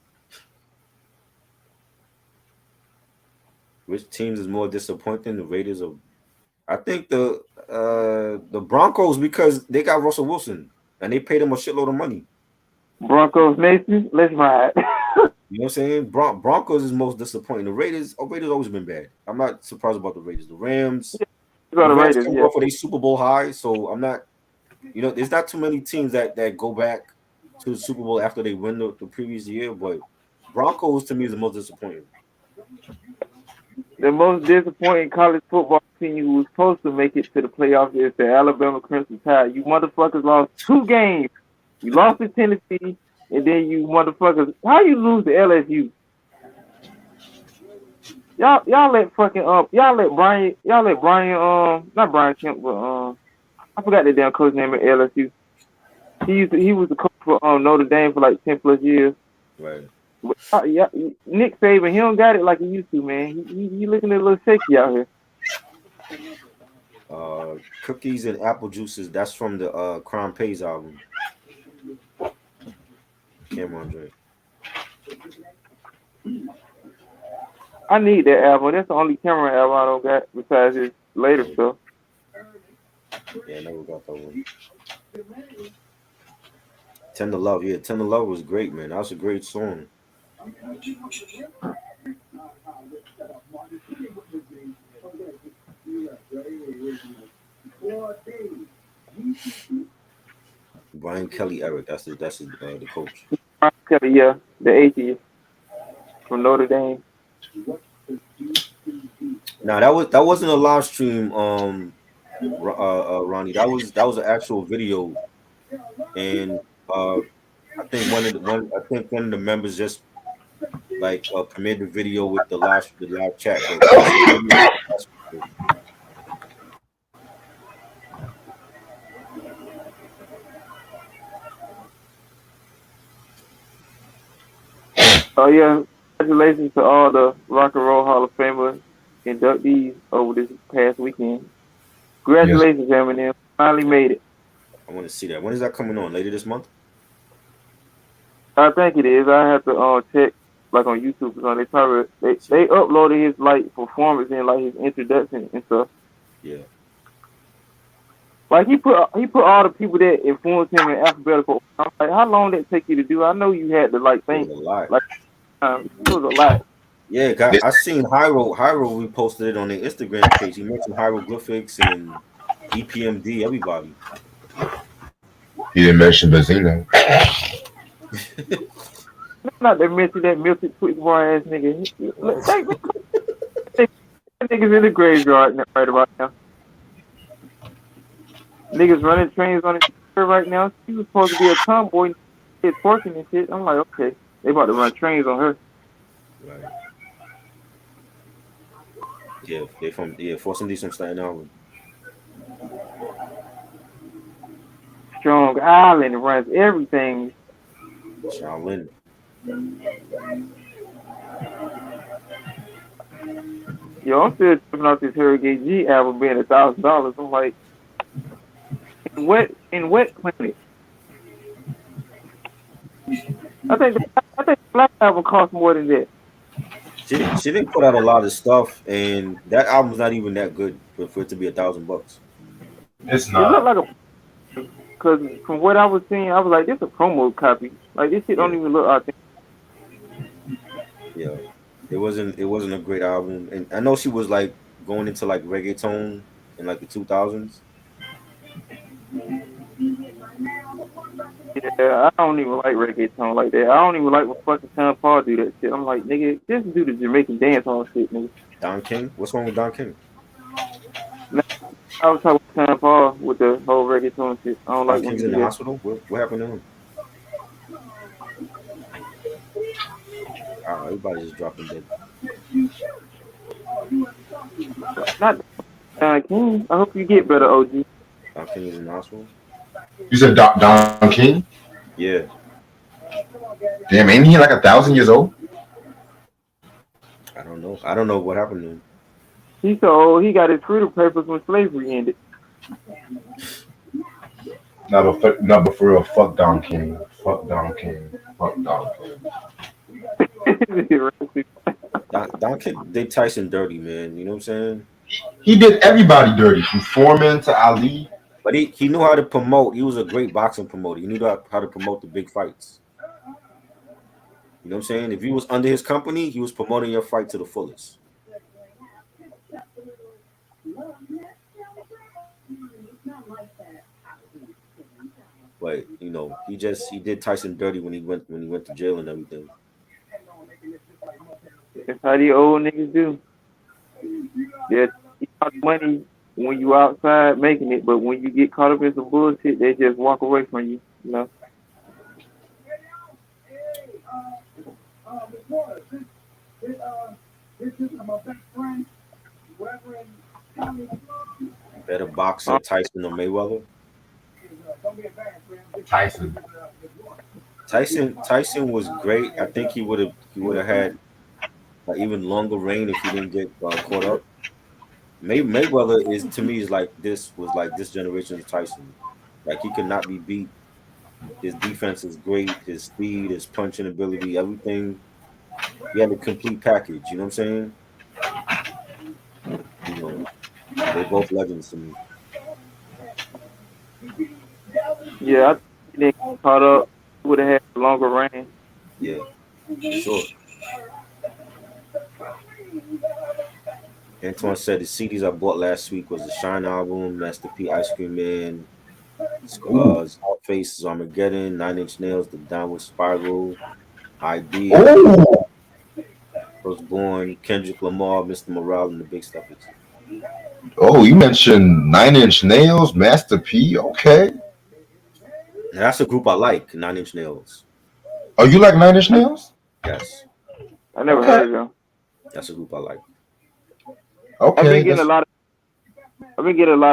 Which teams is more disappointing? The Raiders or I think the Broncos because they got Russell Wilson and they paid him a shitload of money.
Broncos Nation, let's ride.
You know what I'm saying? Broncos is most disappointing. The Raiders always been bad. I'm not surprised about the Raiders. The Rams,
Go to Raiders,
come
yeah.
off of their Super Bowl high, so I'm not. You know, there's not too many teams that go back to the Super Bowl after they win the previous year, but Broncos to me is the most disappointing.
The most disappointing college football team who was supposed to make it to the playoffs is the Alabama Crimson Tide. You motherfuckers lost 2 games. You lost to Tennessee, and then you motherfuckers. How you lose to LSU? Y'all let fucking not Brian Kemp, but I forgot the damn coach name at LSU. He was the coach for Notre Dame for like 10 plus years.
Right.
Yeah, Nick Saban, he don't got it like he used to, man. He looking a little shaky out here.
Cookies and apple juices. That's from the Crime Pays album. Cameron Drake.
I need that album. That's the only Cameron album I don't got besides his later stuff.
Yeah, I never got that one. Tender Love. Yeah, Tender Love was great, man. That was a great song. Brian Kelly Eric. The coach.
Kelly, yeah, the atheist from Notre Dame.
Now that wasn't a live stream, Ronnie. That was an actual video, and I think one of the members just like premiered the video with the live chat, but the actual video.
Oh yeah, congratulations to all the Rock and Roll Hall of Famer inductees over this past weekend. Congratulations, Eminem. Finally made it.
I want to see that. When is that coming on? Later this month?
I think it is. I have to check like on YouTube or something. They uploaded his like performance and like his introduction and stuff.
Yeah.
Like he put all the people that influenced him in alphabetical. I'm like, how long did it take you to do? I know you had to like
It
think.
was a lot.
Like it was a lot.
Yeah, I seen Hyro reposted it on their Instagram page. He mentioned hieroglyphics and EPMD, everybody.
He didn't mention Bazino.
Not to mention that Milton Quick boy ass nigga. That nigga's in the graveyard right about now. Niggas running trains on it right now. She was supposed to be a tomboy, twerking and shit. I'm like, okay, they about to run trains on her.
Right. Yeah, they from Force MD from Staten Island.
Strong Island runs everything.
Shaolin.
Yo, I'm still tripping out this Hurricane G album being $1,000. I'm like, in what planet? I think the Black album cost more than that.
She didn't put out a lot of stuff, and that album's not even that good for it to be $1,000.
It's
It looked
not.
like because from what I was seeing, I was like, this is a promo copy. Like this shit don't even look authentic.
Yeah, it wasn't a great album, and I know she was like going into like reggaeton in like the 2000s.
Yeah, I don't even like reggaeton like that. I don't even like when fucking Sean Paul do that shit. I'm like, nigga, just do the Jamaican dance hall shit, nigga.
Don King, what's wrong with Don King?
I was talking with Sean Paul with the whole reggaeton shit. I don't
Don
like when
King's
he
in
do
the
that.
hospital. What happened to him? Everybody just dropping dead.
Not Don King. I hope you get better, OG.
Don King is in the hospital.
You said Don King?
Yeah,
Damn, ain't he like 1,000 years old?
I don't know what happened to him.
He's so old, he got his freedom papers when slavery ended.
No, but for real, fuck Don King. Fuck Don King. Fuck Don King.
Don King did Tyson dirty, man. You know what I'm saying?
He did everybody dirty, from Foreman to Ali.
But he knew how to promote. He was a great boxing promoter. He knew how to promote the big fights. You know what I'm saying? If you was under his company, he was promoting your fight to the fullest. But you know, he did Tyson dirty when he went to jail and everything.
That's how the old niggas do. Yeah, you got money when you outside making it, but when you get caught up in some bullshit, they just walk away from you. You know.
Better boxer, Tyson or Mayweather?
Tyson.
Tyson was great. I think he would have had like even longer reign if he didn't get caught up. Mayweather is to me is like this was like this generation's Tyson. Like he could not be beat. His defense is great. His speed, his punching ability, everything. He had a complete package. You know what I'm saying? You know, they both legends to me.
Yeah, I think he didn't get caught up. Would have had a longer reign.
Yeah, sure. Antoine said the CDs I bought last week was the Shine album, Master P, Ice Cream Man, Faces, Armageddon, Nine Inch Nails, The Downward Spiral, ID,
Oh,
Firstborn, Kendrick Lamar, Mr. Morale, and the Big Steppers.
oh, you mentioned Nine Inch Nails, Master P. Okay.
And that's a group I like, Nine Inch Nails.
Oh, you like Nine Inch Nails?
Yes,
I never
Okay.
heard of them.
that's a group I like.
I've been
Okay.
getting a lot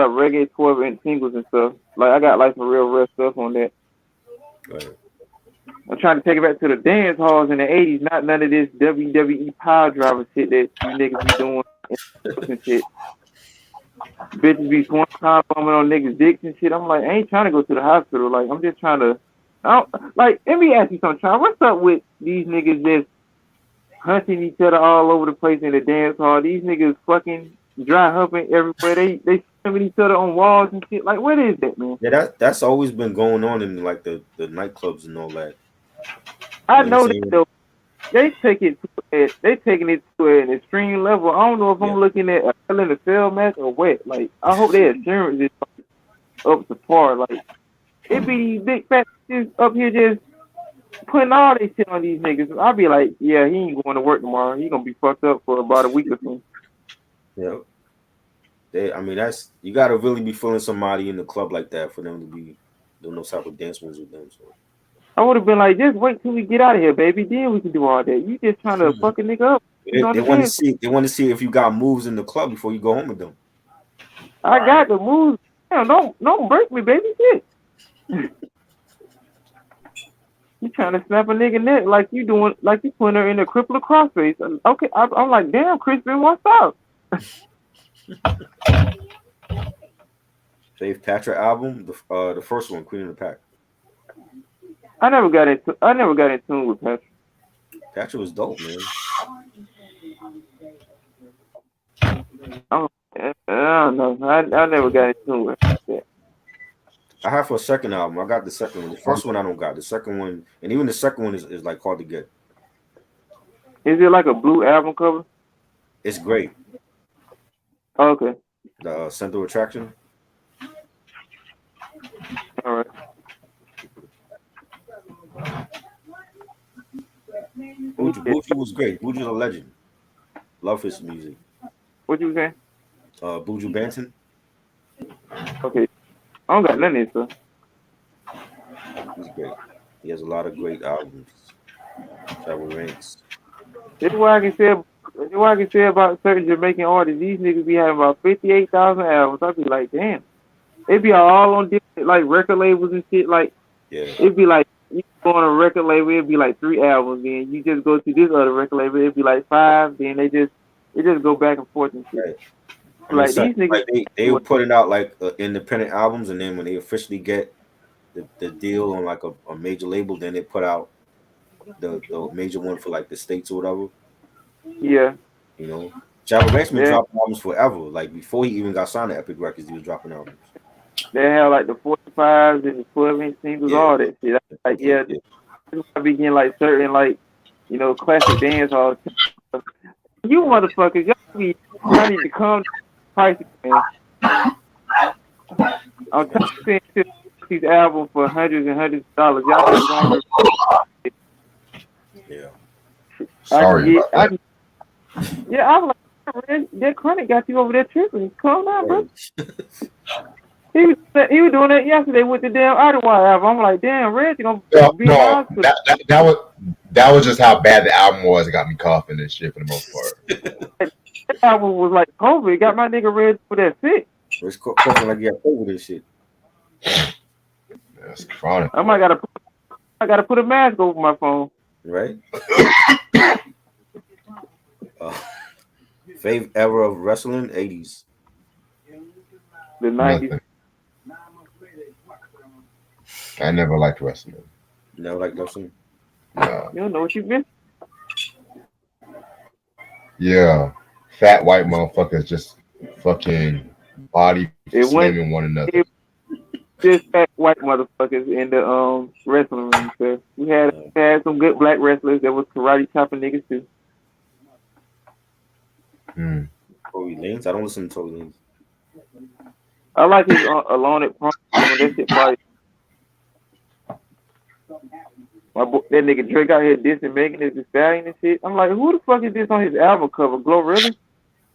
of reggae 12-inch singles and stuff. Like I got like some real stuff on that.
Right.
I'm trying to take it back to the dance halls in the '80s, not none of this WWE power driver shit that you niggas be doing and shit. Bitches be pouring bombing on niggas' dicks and shit. I'm like, I ain't trying to go to the hospital. Like, I'm just trying to. Like, let me ask you something, Charles. What's up with these niggas just hunting each other all over the place in the dance hall? These niggas fucking dry humping everywhere. They slamming each other on walls and shit. Like, what is that, man?
Yeah, that's always been going on in like the nightclubs and all that.
I
You know
know
what I'm
that
saying?
though. They taking it to an extreme level. I don't know if
Yeah.
I'm looking at a Hell in a Cell match or what. Like, I hope their insurance is up to par. Like, it be these big fat bitches up here just putting all this shit on these niggas. I'll be like, yeah, he ain't going to work tomorrow. He gonna be fucked up for about a week or so.
Yeah. I mean, that's you gotta really be feeling somebody in the club like that for them to be doing those type of dance moves with them. So
I would have been like, just wait till we get out of here, baby. Then we can do all that. You just trying to fuck a nigga up.
they want to see if you got moves in the club before you go home with them.
I got the moves. Damn, don't break me, baby. Shit. You trying to snap a nigga neck like you doing, like you putting her in a crippler crossface. Okay, I'm like, damn, Crispin, what's up?
Dave Patrick album, the first one, Queen of the Pack.
I never got in tune with Patrick.
Patrick was dope, man.
I don't know. I never got in tune with that.
I have for a second album. I got the second one. The first one I don't got. The second one, and even the second one is like hard to get.
Is it like a blue album cover?
It's great.
Oh, okay,
The Central Attraction.
all right.
Buju was great. Buju's a legend. Love his music.
What you saying?
Buju Banton.
Okay, I don't got none of this stuff.
He's great. He has a lot of great albums. Travel ranks.
This is what I can say. This is what I can say about certain Jamaican artists. These niggas be having about 58,000 albums. I be like, damn. It be all on different like record labels and shit. Like
Yeah.
it'd be like you go on a record label, it'd be like 3 albums. Then you just go to this other record label, it'd be like 5. Then they just go back and forth and shit.
Right.
Like
It's like,
these niggas,
they were putting out like independent albums, and then when they officially get the deal on like a major label, then they put out the major one for like the states or whatever.
yeah.
You know, Jabba Ranks been
Yeah.
dropping albums forever. Like before he even got signed to Epic Records, he was dropping albums.
They have like the 45s and the 12-inch singles,
Yeah.
all that shit. Like yeah, I be getting like certain like classic dance all. You motherfuckers, y'all need to come to prices, man. I'm telling you, these albums for hundreds and hundreds of dollars. Y'all just going
Yeah.
Sorry about that.
yeah, I was like, man, that Chronic got you over there tripping. Calm down, bro. He was doing that yesterday with the damn Ottawa album. I'm like, damn, Red, you gonna be in the
No,
hospital.
that was just how bad the album was. It got me coughing and shit for the most part.
That album was like COVID. It got my nigga Red for that sick.
It's talking like you got over this shit.
That's chronic.
I might gotta I gotta put a mask over my phone.
right? Fave era of wrestling, 80s.
The 90s.
Nothing. I never liked wrestling.
Never like wrestling.
No.
You don't know what you've been.
Yeah. Fat white motherfuckers just fucking body
It went.
slamming one another.
It, just fat white motherfuckers in the wrestling ring. So we had some good black wrestlers that was karate chopping niggas too.
Hmm.
Tory Lanez. I don't listen to Tory Lanez.
I like his Alone at Prom. That shit probably. That nigga Drake out here dissing Megan Thee Stallion and shit. I'm like, who the fuck is this on his album cover? Glorilla?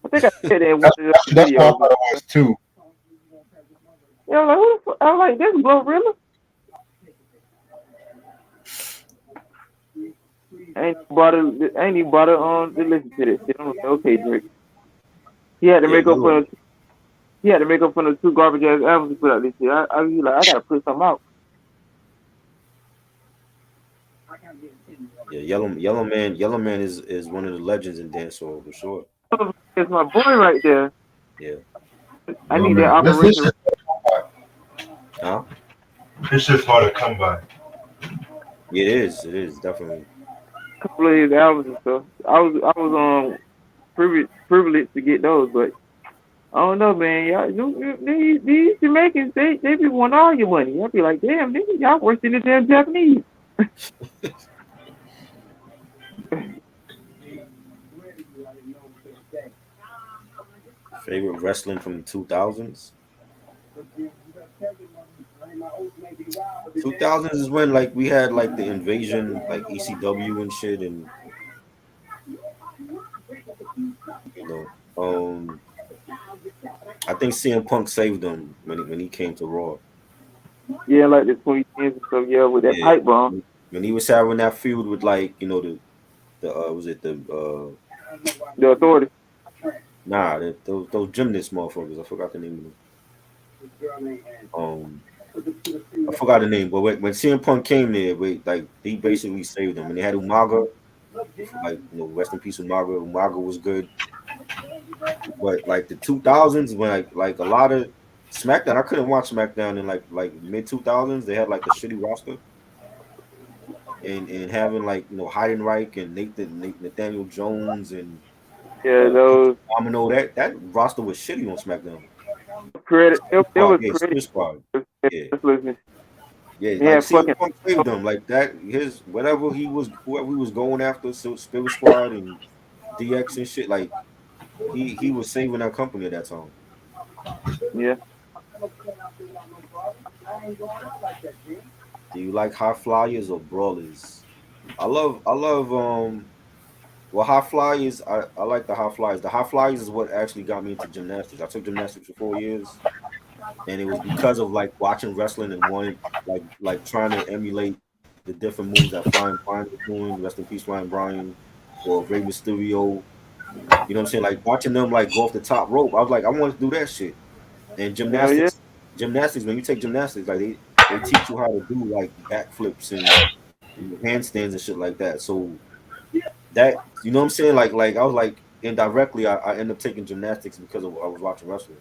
I think I said that in one of the
That's what I
videos.
thought it was too.
Yeah, I'm like, who the fuck? I'm like, this Glorilla? I ain't even bother to listen to this shit. I'm like, okay, Drake. He had to make up for the two garbage ass albums he put out this year. I was like, I gotta put something out.
Yeah, Yellow Man is one of the legends in dancehall for sure.
It's my boy right there.
Yeah.
I need that
This
operation.
shit,
Huh?
this shit's hard to come by.
Yeah, it is definitely.
Couple of his albums and stuff. I was privileged to get those, but I don't know, man. Y'all, these Jamaicans, they be want all your money. I'll be like, damn, nigga, y'all worse than the damn Japanese.
Favorite wrestling from the 2000s? 2000s is when like we had like the invasion, like ECW and shit, and you know, I think CM Punk saved them when he came to Raw.
Yeah, like the 2010s and stuff. Yeah, with that pipe bomb.
When he was having that feud with like the was it the
Authority.
Nah, those gymnast motherfuckers. I forgot the name of them. I forgot the name, but when CM Punk came there, like he basically saved them, and they had Umaga, like rest in peace Umaga. Umaga was good, but like the 2000s when like a lot of SmackDown, I couldn't watch SmackDown in like mid 2000s. They had like a shitty roster, and having like Heidenreich and Nathaniel Jones and
those
Domino, that roster was shitty on SmackDown.
credit. It was
Super
credit.
Squad. Yeah.
Yeah,
Like
fucking
CM Punk saved them like that. Whoever he was going after, Spirit Squad and DX and shit. Like he was saving our company at that time.
Yeah.
Do you like high flyers or brawlers? I love well, high flyers. I like the high flyers. The high flyers is what actually got me into gymnastics. I took gymnastics for 4 years, and it was because of like watching wrestling and wanting like trying to emulate the different moves that Flying Brian was doing. Rest in peace, Flying Brian, or Rey Mysterio. You know what I'm saying? Like watching them like go off the top rope. I was like, I want to do that shit. And gymnastics, when you take gymnastics, like they teach you how to do like backflips and handstands and shit like that. So that you know what I'm saying? Like I was like indirectly I ended up taking gymnastics because I was watching wrestling.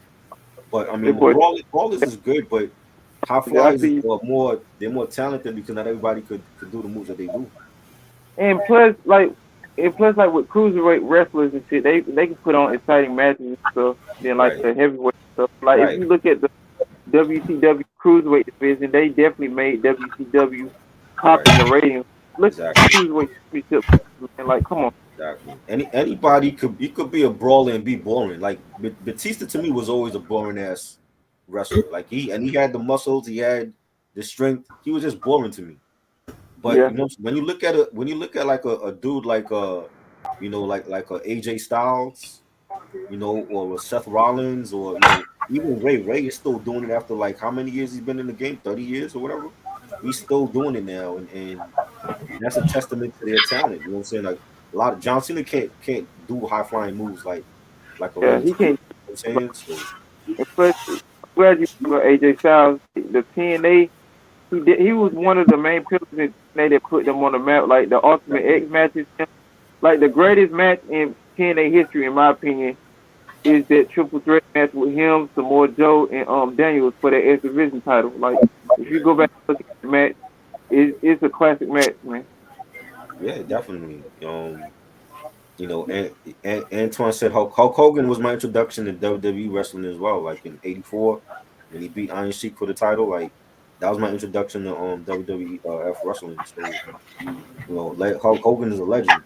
But I mean brawlers is good, but high flyers are more talented because not everybody could do the moves that they do.
And plus like with cruiserweight wrestlers and shit, they can put on exciting matches and stuff than like the heavyweight stuff. Like if you look at the WCW cruiserweight division, they definitely made WCW pop in the ratings. Look at cruiserweight championship, and like, come on.
Exactly. Anybody could be a brawler and be boring. Like Batista to me was always a boring ass wrestler. Like he had the muscles, he had the strength. He was just boring to me. But when you look at like a dude like like a AJ Styles, or a Seth Rollins, or even Ray is still doing it after like how many years he's been in the game? 30 years or whatever. He's still doing it now, and that's a testament to their talent. You know what I'm saying? Like a lot of John Cena can't do high flying moves like a
he can't.
You know what I'm saying? So,
glad you brought AJ Styles. The TNA He was one of the main pillars in TNA that put them on the map, like the Ultimate X matches. Like the greatest match in TNA history, in my opinion, is that triple threat match with him, Samoa Joe, and Daniels for that X Division title. Like if you go back and look at the match, it's a classic match, man.
Yeah, definitely. You know, and Antoine said Hulk Hogan was my introduction to WWE wrestling as well. Like in '84, when he beat Iron Sheik for the title, like that was my introduction to WWF wrestling. So you know, like Hulk Hogan is a legend.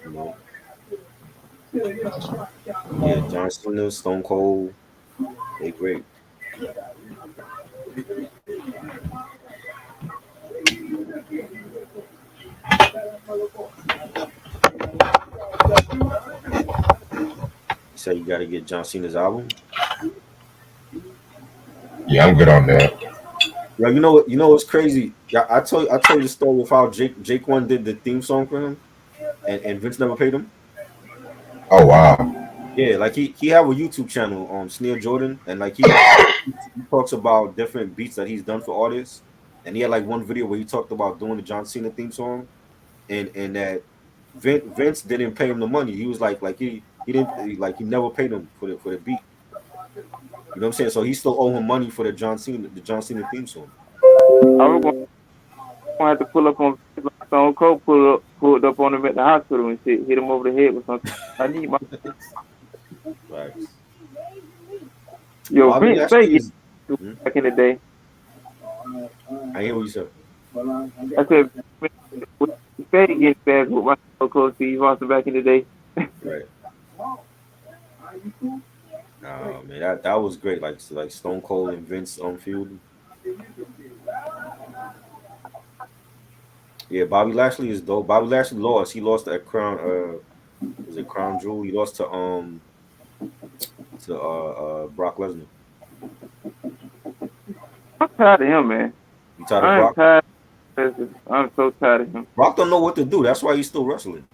You know, yeah, John Cena, Stone Cold, they great. You say you got to get John Cena's album.
Yeah, I'm good on that.
Yeah, you know what's crazy? Yeah, I told you the story of how Jake one did the theme song for him, and Vince never paid him.
Oh wow.
Yeah, like he have a YouTube channel, Sneer Jordan, and like he talks about different beats that he's done for artists, and he had like one video where he talked about doing the John Cena theme song, and that Vince didn't pay him the money. He was like he didn't like he never paid him for the beat. You know what I'm saying? So he still owe him money for the John Cena theme song.
I was gonna have to pull up on like Stone Cold pulled up on him at the hospital and shit, hit him over the head with something. I need my
Right.
yo
Bobby
Vince
Lashley
Vegas
is-
back in the day.
I hear what you said.
I said Fade getting bad with my Stone Cold Steve Austin back in the day.
Right. Man, that was great. Like Stone Cold and Vince on feud. Yeah, Bobby Lashley is dope. Bobby Lashley lost. He lost that crown. Was it Crown Jewel? He lost to Brock Lesnar.
I'm tired of him, man.
You tired of
I'm
Brock?
tired. I'm so tired of him.
Brock don't know what to do. That's why he's still wrestling.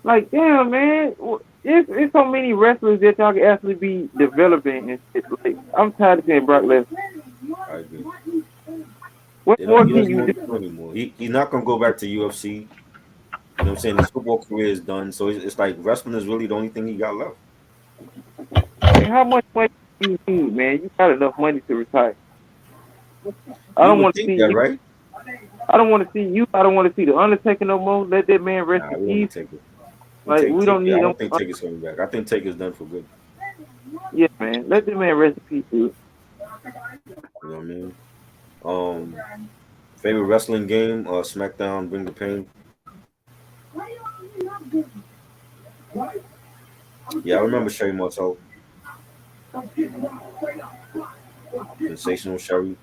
Like, damn, man. It's so many wrestlers that y'all can actually be developing and shit. Like, I'm tired of seeing Brock Lesnar.
I agree.
What
He
more
doesn't
can you
want
do?
to do anymore. He's not gonna go back to UFC. You know what I'm saying? His football career is done. So it's like wrestling is really the only thing he got left.
Like, how much money do you need, man? You got enough money to retire. I
You
don't
would
want to
think
see
that,
you.
right?
I don't want to see you. I don't want to see the Undertaker no more. Let that man rest
Nah,
in
we don't
peace.
take it.
Like, we don't need
I
him.
don't think Taker's coming back. I think Taker's done for good.
Yeah, man. Let that man rest in peace, dude.
You know what I mean? Favorite wrestling game? SmackDown, Bring the Pain. Yeah, I remember Sherry Martel. Sensational Sherry.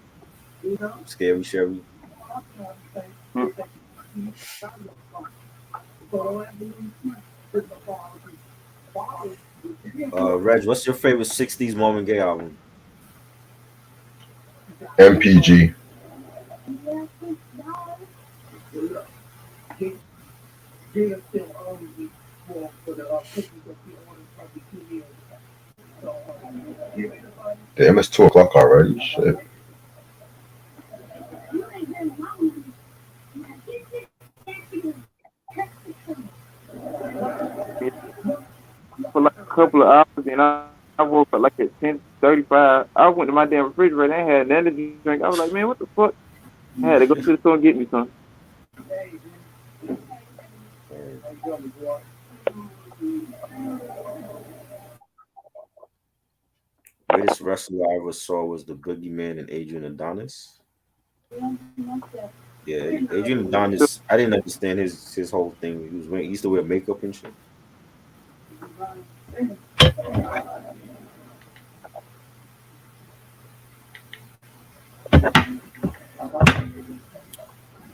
Scary Sherry. Reg, what's your favorite '60s Marvin Gaye album?
MPG. Damn, it's 2 o'clock already. Shit.
For like a couple of hours, and I woke up like at 10:35. I went to my damn refrigerator and had an energy drink. I was like, man, what the fuck? I had to go to the store and get me some.
Greatest wrestler I ever saw was the Boogeyman and Adrian Adonis. Yeah, Adrian Adonis. I didn't understand his whole thing. He used to wear makeup and shit.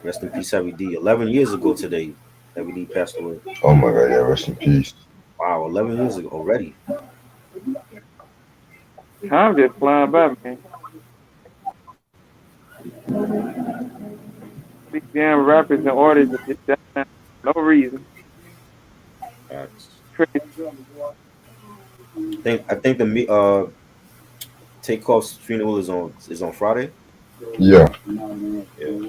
Rest in peace, Heavy D. 11 years ago today, Heavy D passed away.
Oh my god, yeah, rest in peace.
Wow, 11 years ago already.
Time just flying by, man. These damn rappers and artists are just dying for no reason.
Facts.
Crazy.
I think Takeoff's funeral is on Friday.
Yeah.
Yeah.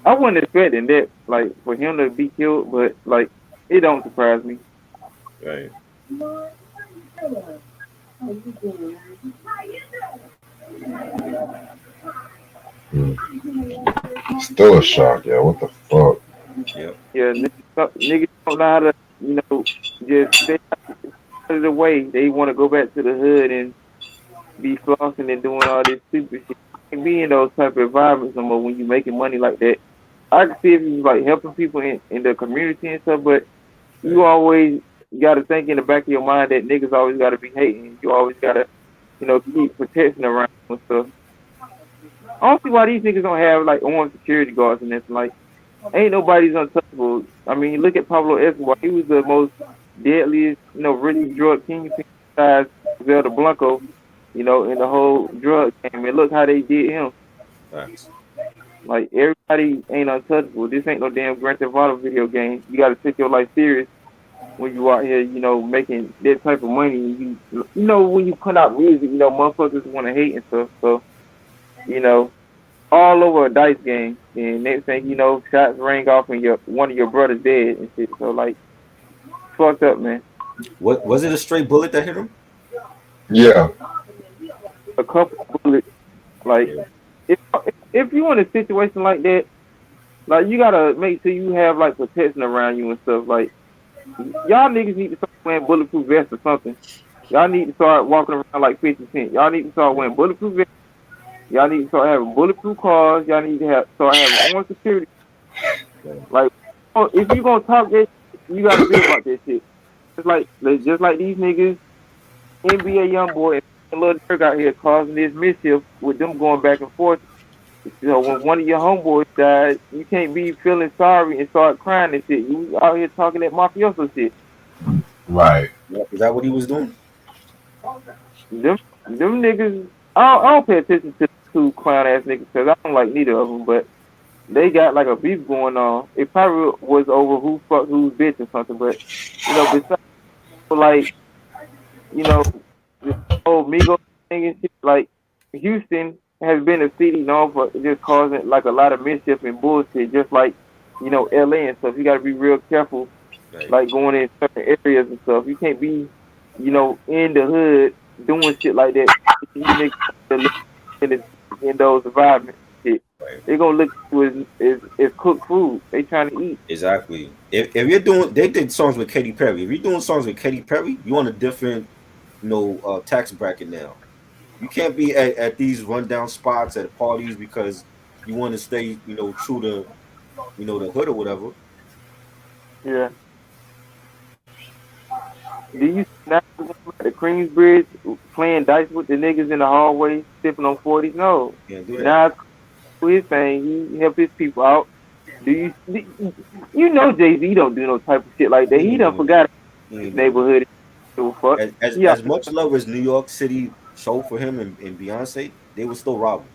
I wasn't expecting that, like, for him to be killed, but like, it don't surprise me.
Right.
Still a shock, yeah. What the fuck?
Yep.
Yeah, niggas don't know how to, just stay out of the way. They want to go back to the hood and be flossing and doing all this stupid shit. And be in those type of environments no more when you making money like that. I can see if you like helping people in the community and stuff, but you always got to think in the back of your mind that niggas always got to be hating. You always got to, keep protection around and stuff. I don't see why these niggas don't have like armed security guards and this. Like, ain't nobody's untouchable. I mean, look at Pablo Escobar. He was the most deadliest, richest drug kingpin besides Zelda Blanco, in the whole drug game. And look how they did him.
Thanks.
Like, everybody ain't untouchable. This ain't no damn Grand Theft Auto video game. You got to take your life serious when you out here, making that type of money. When you put out music, motherfuckers want to hate and stuff. So, all over a dice game. And next thing you know, shots ring off and one of your brothers dead and shit. So, like, fucked up, man.
What was it? A straight bullet that hit him?
Yeah.
A couple bullets. Like, if you in a situation like that, like, you gotta make sure you have like protection around you and stuff. Like, y'all niggas need to start wearing bulletproof vests or something. Y'all need to start walking around like 50 Cent. Y'all need to start wearing bulletproof vests. Y'all need to start having bulletproof cars. Y'all need to start having armed security. Like, if you gonna talk that, you gotta be about that shit. Just like these niggas, NBA YoungBoy and Lil Durk out here causing this mischief with them going back and forth. When one of your homeboys died, you can't be feeling sorry and start crying and shit. You out here talking that mafioso shit.
Right.
Is that what he was doing?
Them niggas, I don't pay attention to two clown ass niggas because I don't like neither of them, but they got like a beef going on. It probably was over who fucked who's bitch or something, but besides like, this whole Migos thing and shit, like, Houston has been a city known for just causing like a lot of mischief and bullshit, just like, LA and stuff. You gotta be real careful,
Right.
like going in certain areas and stuff. You can't be, in the hood doing shit like that. You niggas in those environments, shit.
Right.
They gonna look at you as cooked food. They trying to eat.
Exactly. If you're doing, they did songs with Katy Perry. If you're doing songs with Katy Perry, you on a different, tax bracket now. You can't be at these rundown spots at parties because you want to stay, true to, the hood or whatever.
Yeah. Do you not at the Queensbridge playing dice with the niggas in the hallway, sipping on 40s? No.
Can't do that.
Now, his thing, he help his people out. Jay-Z don't do no type of shit like that. He done forgot his neighborhood. Fuck.
As much love as New York City showed for him and Beyonce, they were still robbing.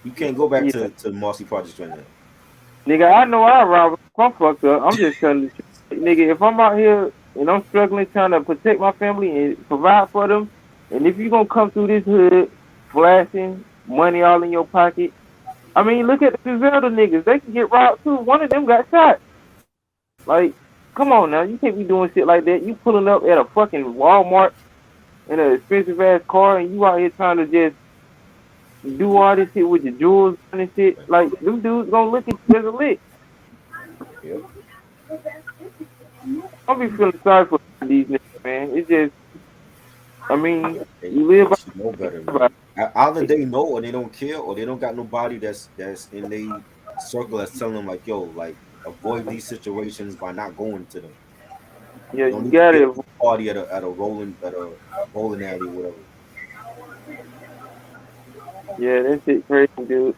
You can't go back to the Marcy Projects right now.
Nigga, I know I rob if I'm fucked up. I'm just telling you, nigga, if I'm out here and I'm struggling trying to protect my family and provide for them, and if you gonna come through this hood flashing money all in your pocket, I mean, look at the Griselda niggas. They can get robbed too. One of them got shot. Like, come on now. You can't be doing shit like that. You pulling up at a fucking Walmart in an expensive ass car and you out here trying to just do all this shit with your jewels and shit. Like, them dudes gonna look at you as a lick.
Yep.
I'll be feeling sorry for these niggas, man. It's just, I mean, you live by
know better, man. Either they know or they don't care or they don't got nobody that's in their circle that's telling them like, yo, like, avoid these situations by not going to them.
Yeah, you got it.
Party at a bowling alley or whatever.
Yeah, that shit crazy, dude.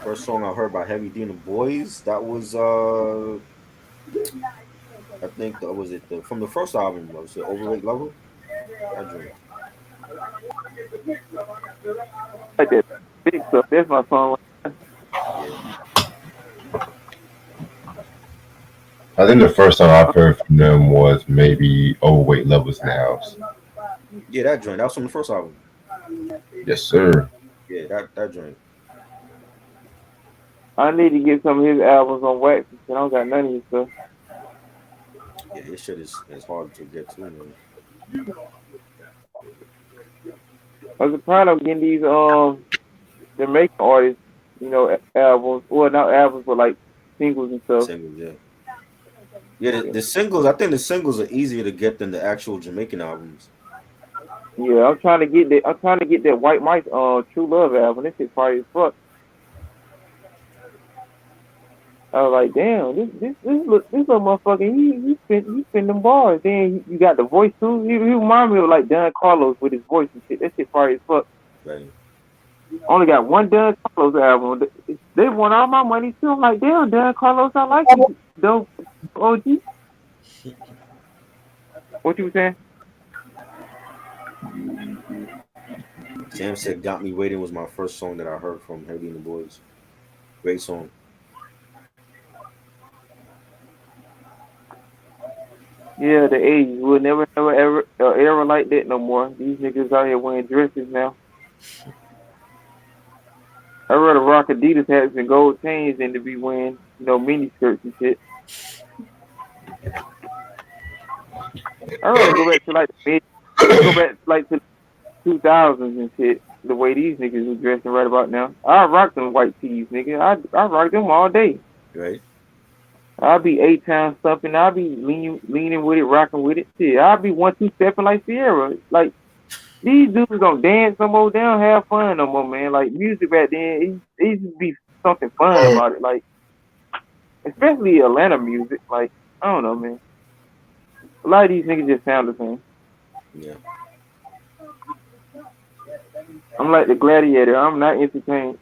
First song I heard by Heavy D and the Boys, that was I think that was it from the first album. Was it Overweight Lover? I dream.
Like that big stuff. That's my song.
I think the first time I've heard from them was maybe Overweight Levels in the House.
Yeah, that joint. That was from the first album.
Yes, sir.
Yeah, that joint.
I need to get some of his albums on wax. I don't got none of his stuff.
Yeah, his shit is hard to get to, man.
I'm surprised I'm getting these Jamaican artists, albums. Well, not albums, but like singles and stuff.
Singles, yeah. Yeah, the singles. I think the singles are easier to get than the actual Jamaican albums.
Yeah, I'm trying to get that White Mike True Love album. This shit fire as fuck. I was like, damn, this little motherfucker, he spin them bars. Then you got the voice too. He remind me of like Don Carlos with his voice and shit. That shit fire as fuck.
Right.
Only got one Don Carlos album. They want all my money too. I'm like, damn, Don Carlos, I like you. Dope OG. What you saying?
Jam said "Got Me Waiting" was my first song that I heard from Heavy and the Boys. Great song.
Yeah, the 80s. We'll never ever era like that no more. These niggas out here wearing dresses now. I'd rather rock Adidas hats and gold chains than to be wearing, mini skirts and shit. I'd rather go back to the 2000s and shit. The way these niggas are dressing right about now. I rock them white tees, nigga. I rock them all day.
Right.
I'll be A-Town stumping. I'll be leaning with it, rocking with it. Shit, I'll be 1-2 stepping like Sierra. Like, these dudes don't dance no more. They don't have fun no more, man. Like, music back then, it used to be something fun about it. Like, especially Atlanta music. Like, I don't know, man. A lot of these niggas just sound the same.
Yeah.
I'm like the Gladiator. I'm not entertained.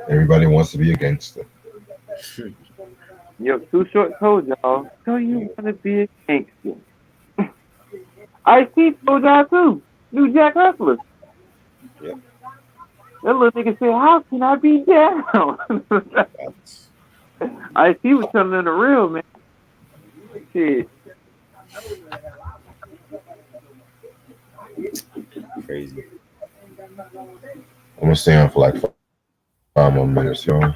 Everybody wants to be a gangster.
Yo, Too Short told y'all, so you wanna be a gangster. Ice-T told y'all too. New Jack Hustler.
Yep.
That little nigga said, how can I be down? Ice-T was telling them the real, man. Shit.
Crazy.
I'm gonna stay on for like 5 more minutes, y'all.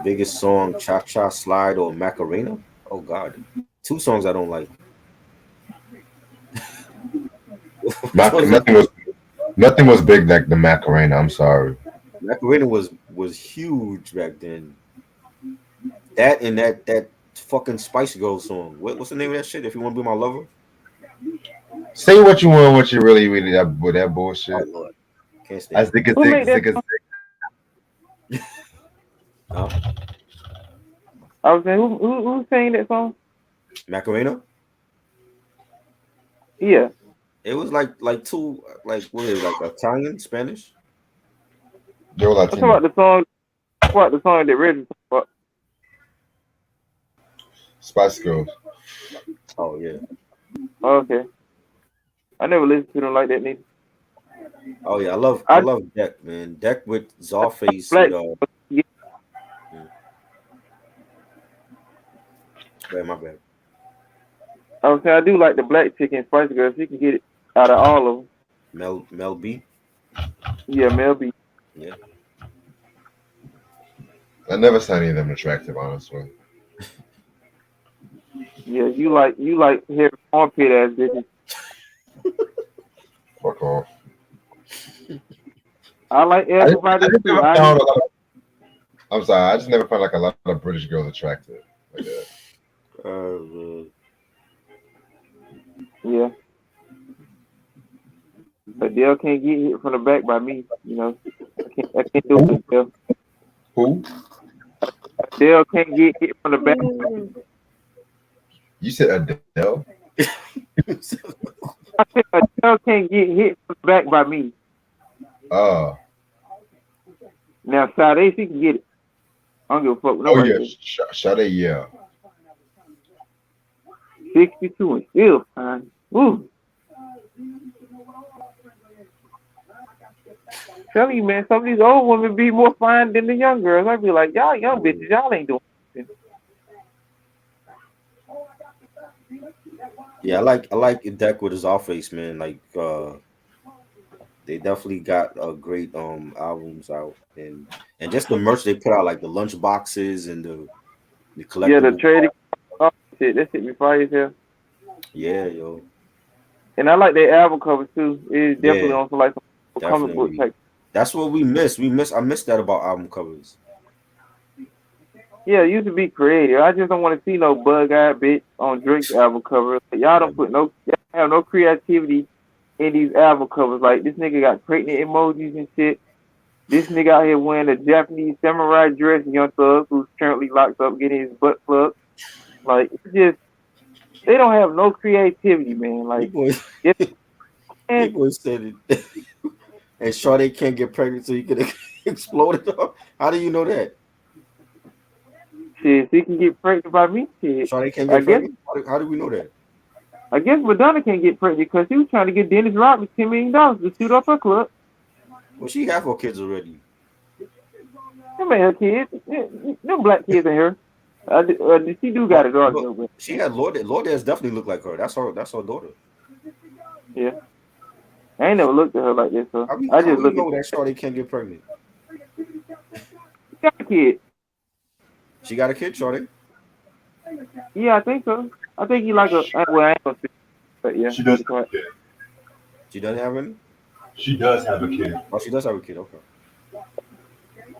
Biggest song, Cha Cha Slide or Macarena? Oh God. 2 songs I don't like.
Nothing was big like the Macarena. I'm sorry.
Macarena was huge back then. That and that fucking Spice Girls song. What's the name of that shit? If You Want to Be My Lover?
Say what you want, what you really with that bullshit.
Oh, Lord. Can't
I
stand it.
zig.
Huh?
I was saying, who's saying that song?
Macarena?
Yeah.
It was like two, like what is it, like Italian, Spanish?
Yo,
I'm talking about the song. What the song that Reggie talking about?
Spice Girls.
Oh yeah.
Oh, okay. I never listened to them like that, neither.
Oh yeah, I love Deck, man. Deck with Czarface.
Black.
Yeah. Bad, my bad.
I was saying I do like the black chicken Spice Girls. She can get it out of all of them.
Mel B.
Yeah, Mel B.
Yeah.
I never found any of them attractive, honestly.
Yeah, you like heavy armpit ass bitches.
Fuck off.
I like everybody.
I'm sorry, I just never found like a lot of British girls attractive like that.
Yeah. Adele can't get hit from the back by me, I can't do it, Adele.
Who?
Adele can't get hit from the back.
You said Adele?
I said Adele can't get hit from the back by me. Now Sade, she can get it. I don't give a fuck with
Oh
nobody.
yeah, Sade, yeah.
62 and still fine. Woo. Tell you, man, some of these old women be more fine than the young girls. I'd be like, y'all young bitches, y'all ain't doing nothing.
Yeah, I like Deck with his off face, man. Like they definitely got great albums out, and just the merch they put out, like the lunch boxes and the
Yeah, the
collectible.
trading. Oh, shit, that shit be fire as hell.
Yeah, yo,
And I like their album covers too. It's definitely
yeah,
on some like some comic book
definitely.
type.
That's what we miss. I miss that about album covers.
Yeah, it used to be creative. I just don't want to see no bug-eyed bitch on Drake's album cover. Like, y'all don't y'all have no creativity in these album covers. Like, this nigga got pregnant emojis and shit. This nigga out here wearing a Japanese samurai dress, Young Thug, who's currently locked up getting his butt plugged. Like, it's just, they don't have no creativity, man. Like,
People said it. And Sade can't get pregnant so you can explode it up. How do you know that?
shit, she can get pregnant by me, shit.
Sade can't
I
get
guess,
pregnant? How do we know that?
I guess Madonna can't get pregnant because she was trying to get Dennis Rodman $10 million to shoot up her club.
Well, she have her kids already.
Them ain't her kids. Them black kids in her. She do got a daughter, though, but
She had Lourdes definitely look like her. That's her daughter.
yeah. I ain't never looked at her like this, so
How
I
do
just
you
look
know
at
that Sade can't get pregnant?
she got a kid.
She got a kid, Sade?
Yeah, I think so. I think he like a well, I ain't gonna say, but yeah.
She does have a kid.
She doesn't have any?
She does have a kid.
Oh, she does have a kid. Okay.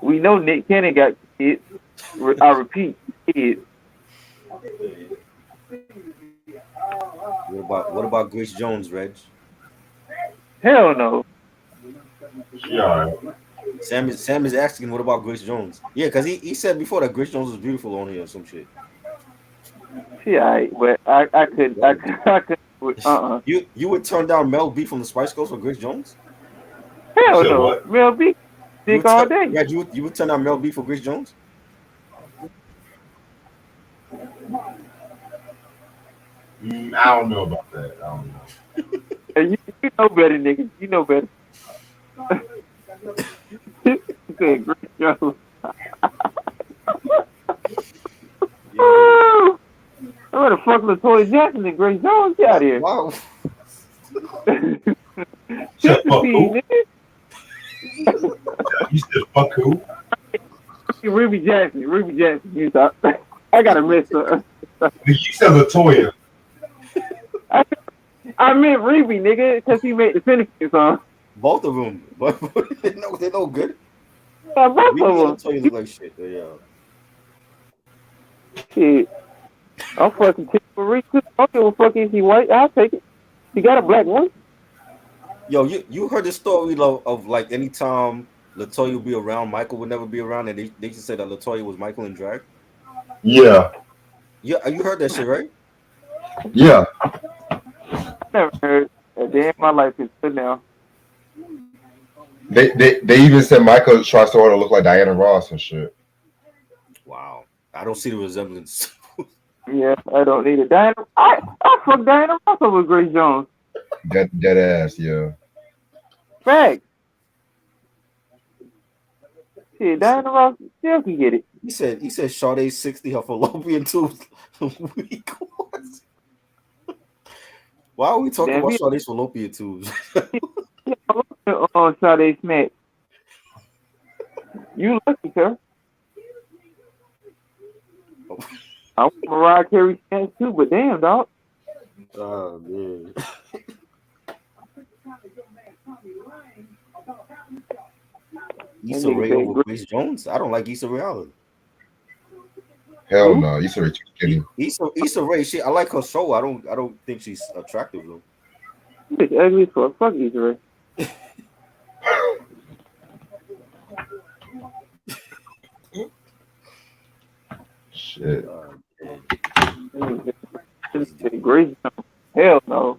We know Nick Cannon got kids. I repeat, kids.
What about Grace Jones, Reg?
Hell no.
She alright.
Sam is asking what about Grace Jones? Yeah, because he said before that Grace Jones was beautiful on here or some shit.
She alright, but I could
You would turn down Mel B from the Spice Girls for Grace Jones?
Hell
You said
no.
what?
Mel B dick all day.
Yeah, you would turn down Mel B for Grace Jones?
I don't know about that. I don't know.
And you know better, nigga. You know better. You said great show. Woo! I'm gonna fuck LaToya Jackson and Grace Jones. Get out of here.
Wow.
Shut fuck
Chesterfield,
who?
nigga.
You said fuck who?
Ruby Jackson. You thought. I gotta mess up.
You said Latoya.
I meant Ruby, nigga, because he made the Finnegan song.
Both of them. But they're no good.
Yeah, both
We
of them.
tell you look like shit. Yeah.
Shit. I'm fucking Tiff Marie too. I don't give a fuck if she white. I'll take it. She got a black one.
Yo, you heard the story of like anytime LaToya would be around, Michael would never be around, and they used to say that LaToya was Michael in drag.
Yeah.
Yeah, you heard that shit, right?
Yeah.
Never heard a day in my life until now.
They even said Michael tries to look like Diana Ross and shit.
Wow, I don't see the resemblance.
Yeah, I don't need it. I fuck Diana Ross over Grace Jones.
Dead ass, yeah.
Fact. Shit, Diana Ross still can get it.
He said Sade's 60, her fallopian tubes weak. Why are we talking about Sade's fallopian tubes?
On Sade Smack. You lucky, sir. I want Mariah Carey snacks too, but damn, dog.
Oh man. Issa Rae over Grace Jones? I don't like Issa Rae either.
Hell no, Issa Rae too skinny.
Issa Rae, I like her show. I don't think she's attractive though.
Bitch ugly for fuck Issa Rae.
Shit.
Grace Jones. Hell no.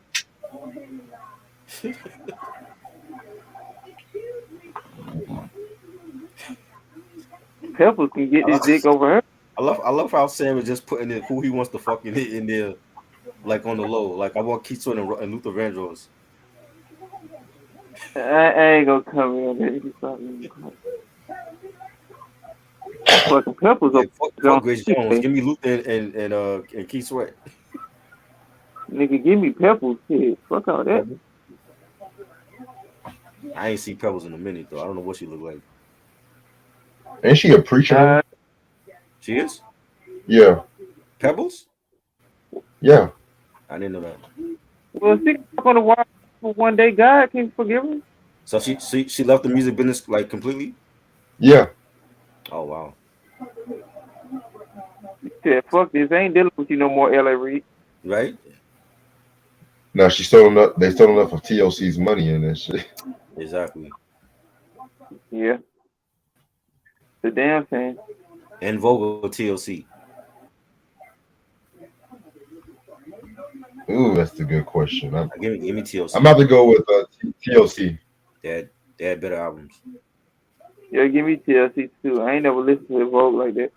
Peppers can get this dick over her.
I love how Sam is just putting it who he wants to fucking hit in there, like on the low. Like I want Keith Sweat and Luther Vandross.
I ain't gonna come in there. Fucking Peppers
Yeah,
up.
fuck Grace Jones. Give me Luther and Keith Sweat.
Nigga, give me Peppers. Shit. Fuck all that.
I ain't see Pebbles in a minute though. I don't know what she look like.
Ain't she a preacher?
She is?
Yeah.
Pebbles?
Yeah.
I didn't know that.
Well, she on the wire for one day. God can forgive her.
So she left the music business like completely?
Yeah.
Oh wow.
She said, fuck this. I ain't dealing with you no more, L.A. Reid.
Right?
Now she stole enough. They stole enough of TLC's money and that shit.
Exactly.
Yeah. The damn thing.
And Vogel TLC.
Ooh, that's a good question.
Give me TLC.
I'm about to go with TLC.
They had better albums.
Yeah, give me TLC too. I ain't never listened to Vogue like that.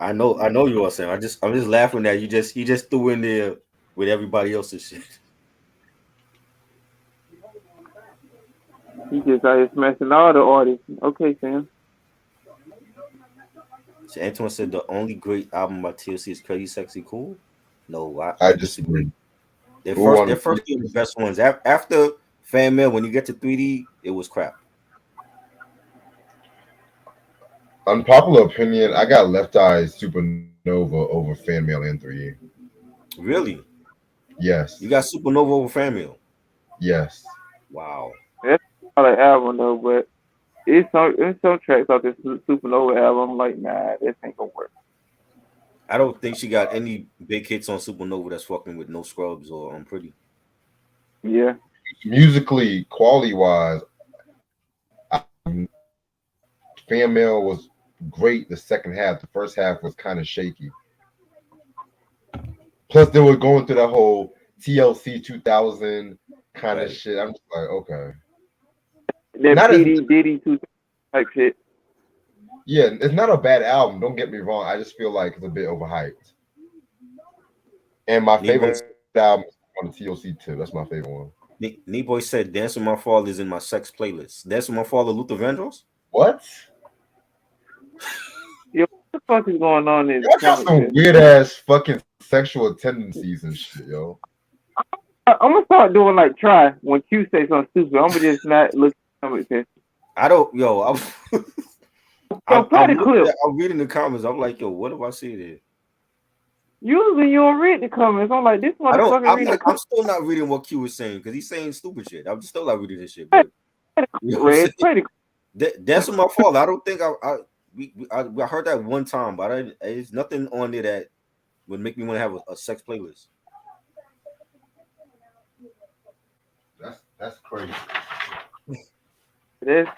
I know you are saying. I'm just laughing at you. Just threw in there with everybody else's shit.
He just out here smashing all the artists. Okay, Sam.
So Antoine said the only great album by TLC is Crazy Sexy Cool. No,
I disagree.
Their first two are the best ones. After Fan Mail, when you get to 3D, it was crap.
Unpopular opinion, I got Left Eye Supernova over Fan Mail and 3E.
Really?
Yes.
You got Supernova over Fan Mail?
Yes.
Wow.
That's not an album though, but it's some tracks off this Supernova album. I'm like, nah, this ain't gonna work.
I don't think she got any big hits on Supernova that's fucking with No Scrubs or Unpretty.
Yeah.
Musically, quality-wise, Fan Mail was great the second half. The first half was kind of shaky. Plus, they were going through that whole TLC 2000 kind of shit. I'm just like, okay.
That
Not
PD Diddy 2000 type shit.
Yeah, it's not a bad album. Don't get me wrong. I just feel like it's a bit overhyped. And my favorite album is on the TLC too. That's my favorite one.
Knee-Boy said, "Dance with My Father" is in my sex playlist. Dance with My Father, Luther Vandross?
What?
Yo, what the fuck is going on in
Y'all got some weird ass fucking sexual tendencies and shit, yo.
I'm gonna start doing like try when Q say something stupid. I'm gonna just not look at something.
I don't, yo. I'm reading the comments. I'm like, yo, what do I see there?
Usually you don't read the comments. I'm like, this motherfucker
I'm still not reading what Q is saying because he's saying stupid shit. I'm still not reading this shit. But, that's my fault. I don't think I heard that one time, but there's nothing on there that would make me want to have a sex playlist.
That's crazy.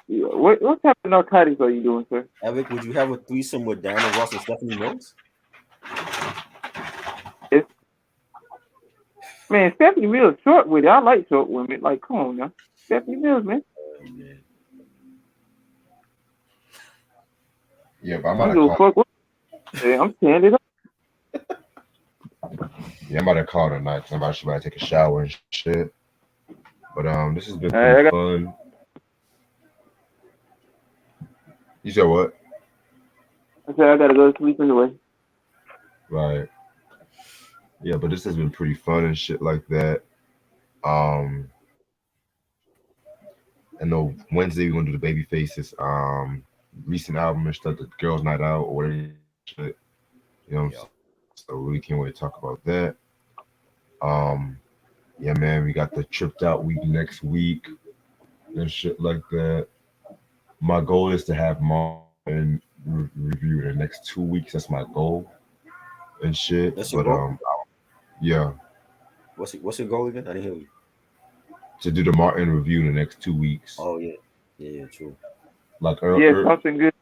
What type of narcotics are you doing, sir?
Eric, would you have a threesome with Diana Ross and Stephanie Mills?
Man, Stephanie Mills short with it. I like short women. Like, come on now. Stephanie Mills, man.
Yeah, but I'm
tearing it up.
Yeah, I'm about to call tonight because I'm about to take a shower and shit. But this has been pretty fun. You said what?
I said I gotta go to sleep anyway.
Right. Yeah, but this has been pretty fun and shit like that. I know Wednesday we're gonna do the Babyface's recent album and stuff, the Girls Night Out or whatever shit. You know, so we can't wait to talk about that. Yeah, man, we got the tripped out week next week and shit like that. My goal is to have Martin review in the next 2 weeks. That's my goal and shit.
That's your goal?
Yeah.
What's your goal again? I didn't hear you.
To do the Martin review in the next 2 weeks.
Oh yeah, true.
Like
something good.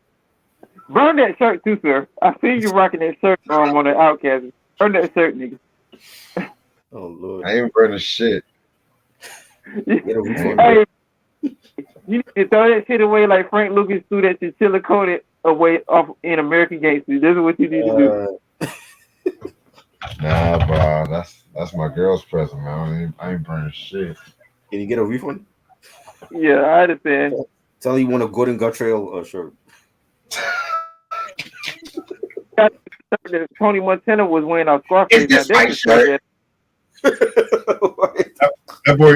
Burn that shirt too, sir. I see you rocking that shirt on the Outcast. Burn that shirt, nigga.
Oh Lord.
I ain't burning shit.
Get a refund.
Hey, you need to throw that shit away like Frank Lucas threw that chinchilla coated away off in American Gangster. This is what you need to do.
Nah, bro, that's my girl's present, man. I ain't burning shit.
Can you get a refund?
Yeah, I understand.
Tell her you want a Gordon Guttrell shirt.
Tony Montana was wearing our Scarface.
Is this
Now,
my
that's
shirt?
What?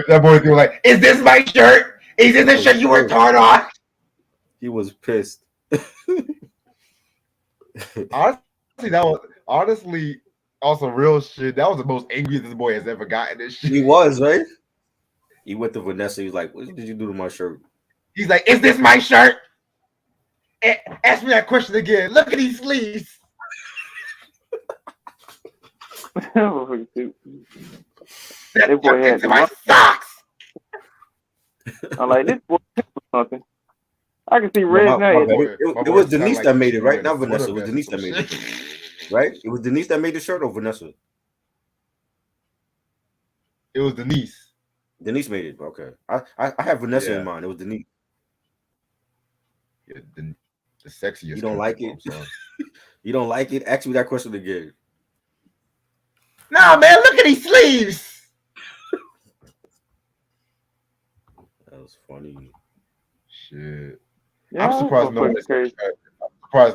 That boy was like, "Is this my shirt? Is this the shirt you worked hard on?"
He was pissed.
Honestly, also real shit. That was the most angry this boy has ever gotten. This shit.
He was, right? He went to Vanessa. He was like, "What did you do to my shirt?"
He's like, "Is this my shirt?" Ask me that question again. Look at these sleeves.
That boy had
my socks.
I'm like, this boy something. I can see Red
My
now.
bad. It was Denise that made it, right? Not
What
Vanessa.
a
It was
mess.
Denise that made it, right? It was Denise that made the shirt, or Vanessa?
It was Denise.
Denise made it. Okay, I have Vanessa
Yeah.
in mind. It was Denise.
Yeah, the sexiest.
You don't like it?
I'm sorry.
You don't like it? Ask me that question again.
Nah, man, look at these sleeves.
That was funny.
Shit.
Yeah,
I'm surprised no one
fucking crazy.
has tried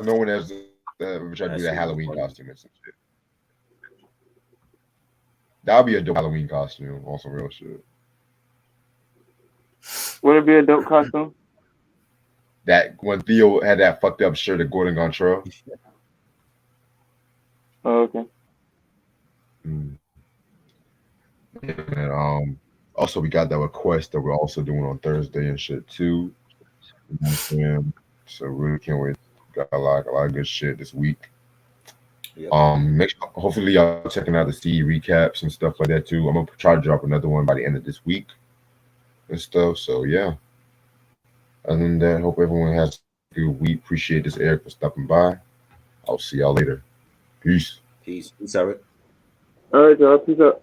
to do
That's
that Halloween
funny.
costume and some shit. That would be a dope Halloween costume on some real shit.
Would it be a dope costume?
That when Theo had that fucked up shirt at Gordon Gontrell.
Oh, okay.
And also we got that request that we're also doing on Thursday and shit too. You know what I'm saying? So really can't wait. Got a lot of good shit this week.
Yep.
Hopefully y'all checking out the CE recaps and stuff like that too. I'm gonna try to drop another one by the end of this week and stuff. So yeah. Other than that, hope everyone has a good week. Appreciate this, Eric, for stopping by. I'll see y'all later. Peace.
Peace, Eric.
All right, y'all. Peace out.